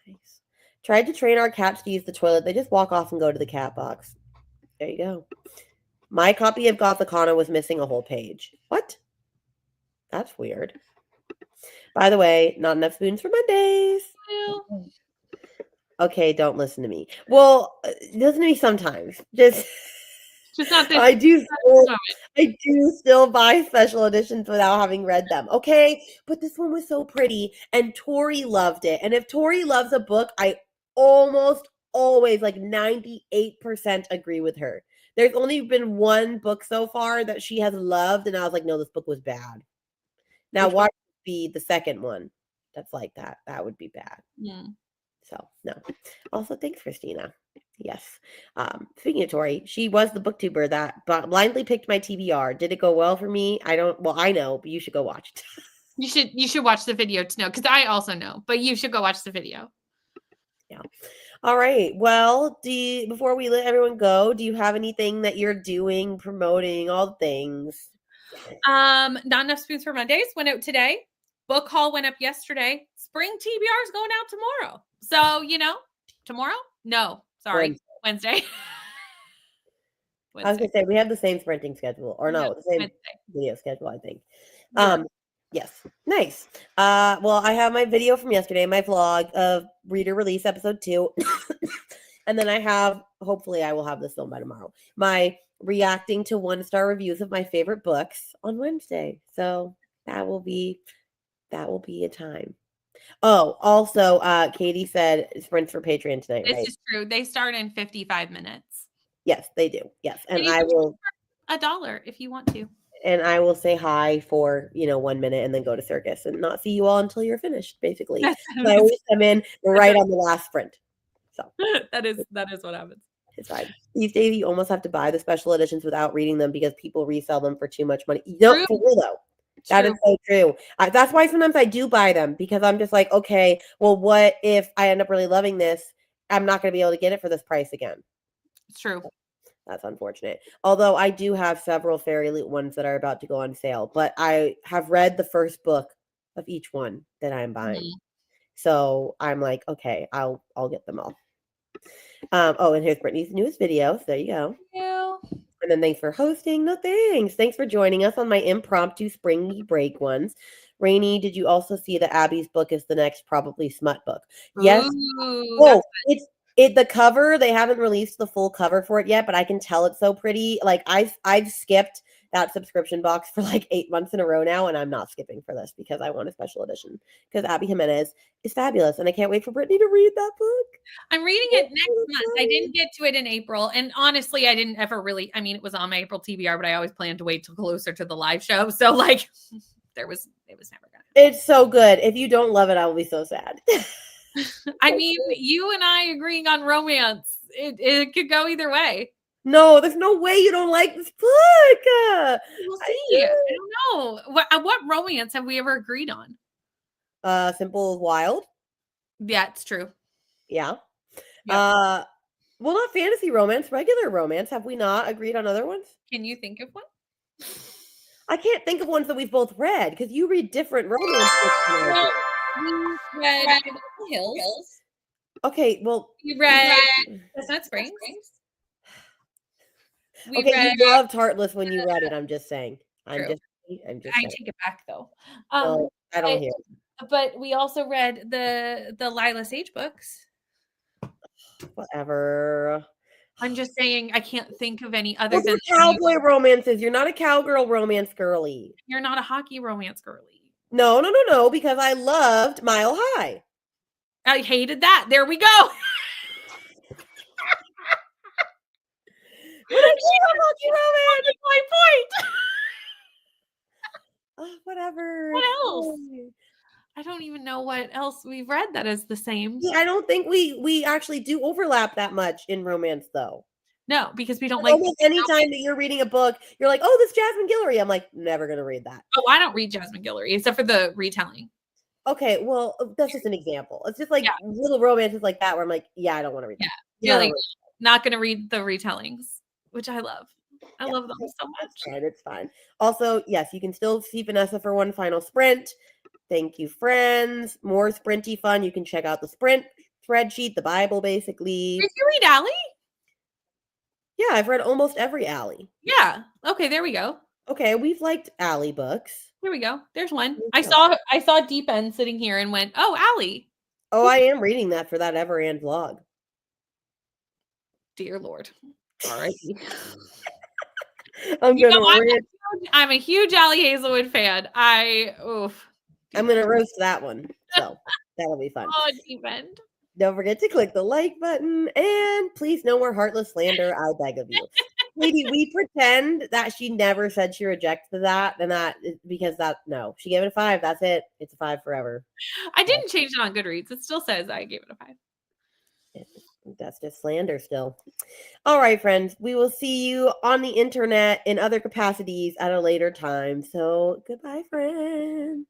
A: Nice. Tried to train our cats to use the toilet. They just walk off and go to the cat box. There you go. My copy of Gothicana was missing a whole page. What? That's weird. By the way, not enough spoons for Mondays.
B: Well,
A: Okay, don't listen to me. Well, listen to me sometimes. Just
B: not this.
A: I do
B: moment.
A: still buy special editions without having read them. Okay, but this one was so pretty, and Tori loved it. And if Tori loves a book, I almost always, like 98%, agree with her. There's only been one book so far that she has loved, and I was like, no, this book was bad. Now, why would it be the second one that's like that? That would be bad.
B: Yeah.
A: So, no. Also, thanks, Christina. Yes. Speaking of Tori, she was the booktuber that blindly picked my TBR. Did it go well for me? I know, but you should go watch it.
B: You should watch the video to know, because I also know, but you should go watch the video.
A: Yeah. All right. Well, before we let everyone go, do you have anything that you're doing, promoting, all the things?
B: Not enough spoons for Mondays went out today. Book haul went up yesterday. Spring TBR is going out tomorrow. So, tomorrow? No, sorry, Wednesday.
A: I was gonna say we have the same sprinting schedule, or no, the same
B: Wednesday.
A: video schedule, I think.
B: Yeah.
A: Yes, nice. Well, I have my video from yesterday, my vlog of Reader Release episode 2, and then hopefully I will have this film by tomorrow. My reacting to 1-star reviews of my favorite books on Wednesday. So that will be a time. Oh, also, Katie said sprints for Patreon tonight,
B: This
A: right?
B: is true. They start in 55 minutes.
A: Yes, they do. Yes, and
B: you
A: I
B: can
A: will
B: $1 if you want to.
A: and I will say hi for 1 minute and then go to circus and not see you all until you're finished, basically.
B: That's
A: So I always come in right on the last sprint. So
B: that is what happens.
A: it's fine. These days you almost have to buy the special editions without reading them because people resell them for too much money. No,
B: True.
A: for real though. That is so true. That's why sometimes I do buy them, because I'm just like, okay, well, what if I end up really loving this? I'm not going to be able to get it for this price again.
B: It's true.
A: That's unfortunate. Although I do have several Fairy Loot ones that are about to go on sale, but I have read the first book of each one that I'm buying.
B: Mhm.
A: So I'm like, okay, I'll get them all. Oh, and here's Brittany's newest video. So there you go.
B: Thank you.
A: And then thanks for hosting. No thanks. Thanks for joining us on my impromptu springy break ones. Rainey, did you also see that Abby's book is the next probably smut book? Yes.
B: Ooh,
A: Oh, the cover, they haven't released the full cover for it yet, but I can tell it's so pretty. Like I've skipped that subscription box for like 8 months in a row now, and I'm not skipping for this because I want a special edition, because Abby Jimenez is fabulous, and I can't wait for Brittany to read that book.
B: I'm reading it next month. I didn't get to it in April, and honestly, I didn't ever really. I mean, it was on my April TBR, but I always planned to wait till closer to the live show. So like, it was never gonna.
A: It's so good. If you don't love it, I will be so sad.
B: I mean, you and I agreeing on romance, it could go either way.
A: No, there's no way you don't like this book.
B: We'll see. I don't know. What romance have we ever agreed on?
A: Simple as Wild.
B: Yeah, it's true.
A: Yeah.
B: Yeah.
A: Well, not fantasy romance, regular romance. Have we not agreed on other ones?
B: Can you think of one?
A: I can't think of ones that we've both read because you read different romance books than I do.
B: We read Hills.
A: Okay, well,
B: We read Chestnut Springs. We
A: okay,
B: read.
A: you loved Heartless when you read it. I'm just saying. I'm
B: True.
A: just
B: I
A: saying.
B: take it back though.
A: Well, I don't hear.
B: But we also read the Lila Sage books.
A: Whatever.
B: I'm just saying I can't think of any other
A: Those
B: than
A: are cowboy romances. You're not a cowgirl romance girly.
B: you're not a hockey romance girly.
A: No, because I loved Mile High.
B: I hated that. There we go.
A: What did you love hockey romance?
B: That's my point.
A: Oh, whatever.
B: What
A: it's
B: else?
A: fine.
B: I don't even know what else we've read that is the same.
A: Yeah, I don't think we actually do overlap that much in romance, though.
B: No, because we don't like.
A: Almost anytime that you're reading a book, you're like, "Oh, this Jasmine Guillory." I'm like, never gonna read that.
B: Oh, I don't read Jasmine Guillory except for the retelling.
A: Okay, well, that's just an example. It's just like
B: Yeah.
A: little romances like that where I'm like, yeah, I don't want to read that.
B: Yeah,
A: I don't
B: like
A: wanna
B: not going to read the retellings, which I love. I
A: Yeah,
B: love them so
A: It's
B: much.
A: fine. It's fine. Also, yes, you can still see Vanessa for one final sprint. Thank you, friends. More sprinty fun. You can check out the sprint spreadsheet, the Bible, basically.
B: Did you read Allie?
A: Yeah, I've read almost every Allie.
B: Yeah. Okay, there we go.
A: Okay, we've liked Allie books.
B: Here we go. There's one.
A: There
B: I
A: we go.
B: saw Deep End sitting here and went, "Oh, Allie."
A: Oh, I am reading that for that Everand vlog.
B: Dear Lord. All right.
A: I'm
B: You know,
A: gonna
B: I'm a huge Allie Hazelwood fan.
A: I'm gonna roast that one. So that'll be fun.
B: Oh, Deep End.
A: Don't forget to click the like button and please no more heartless slander. I beg of you. Lady, we pretend that she never said she rejected that, and that is because no, she gave it a 5. That's it. It's a 5 forever.
B: I didn't change it on Goodreads. It still says I gave it a 5.
A: That's just slander still. All right, friends. We will see you on the internet in other capacities at a later time. So goodbye, friends.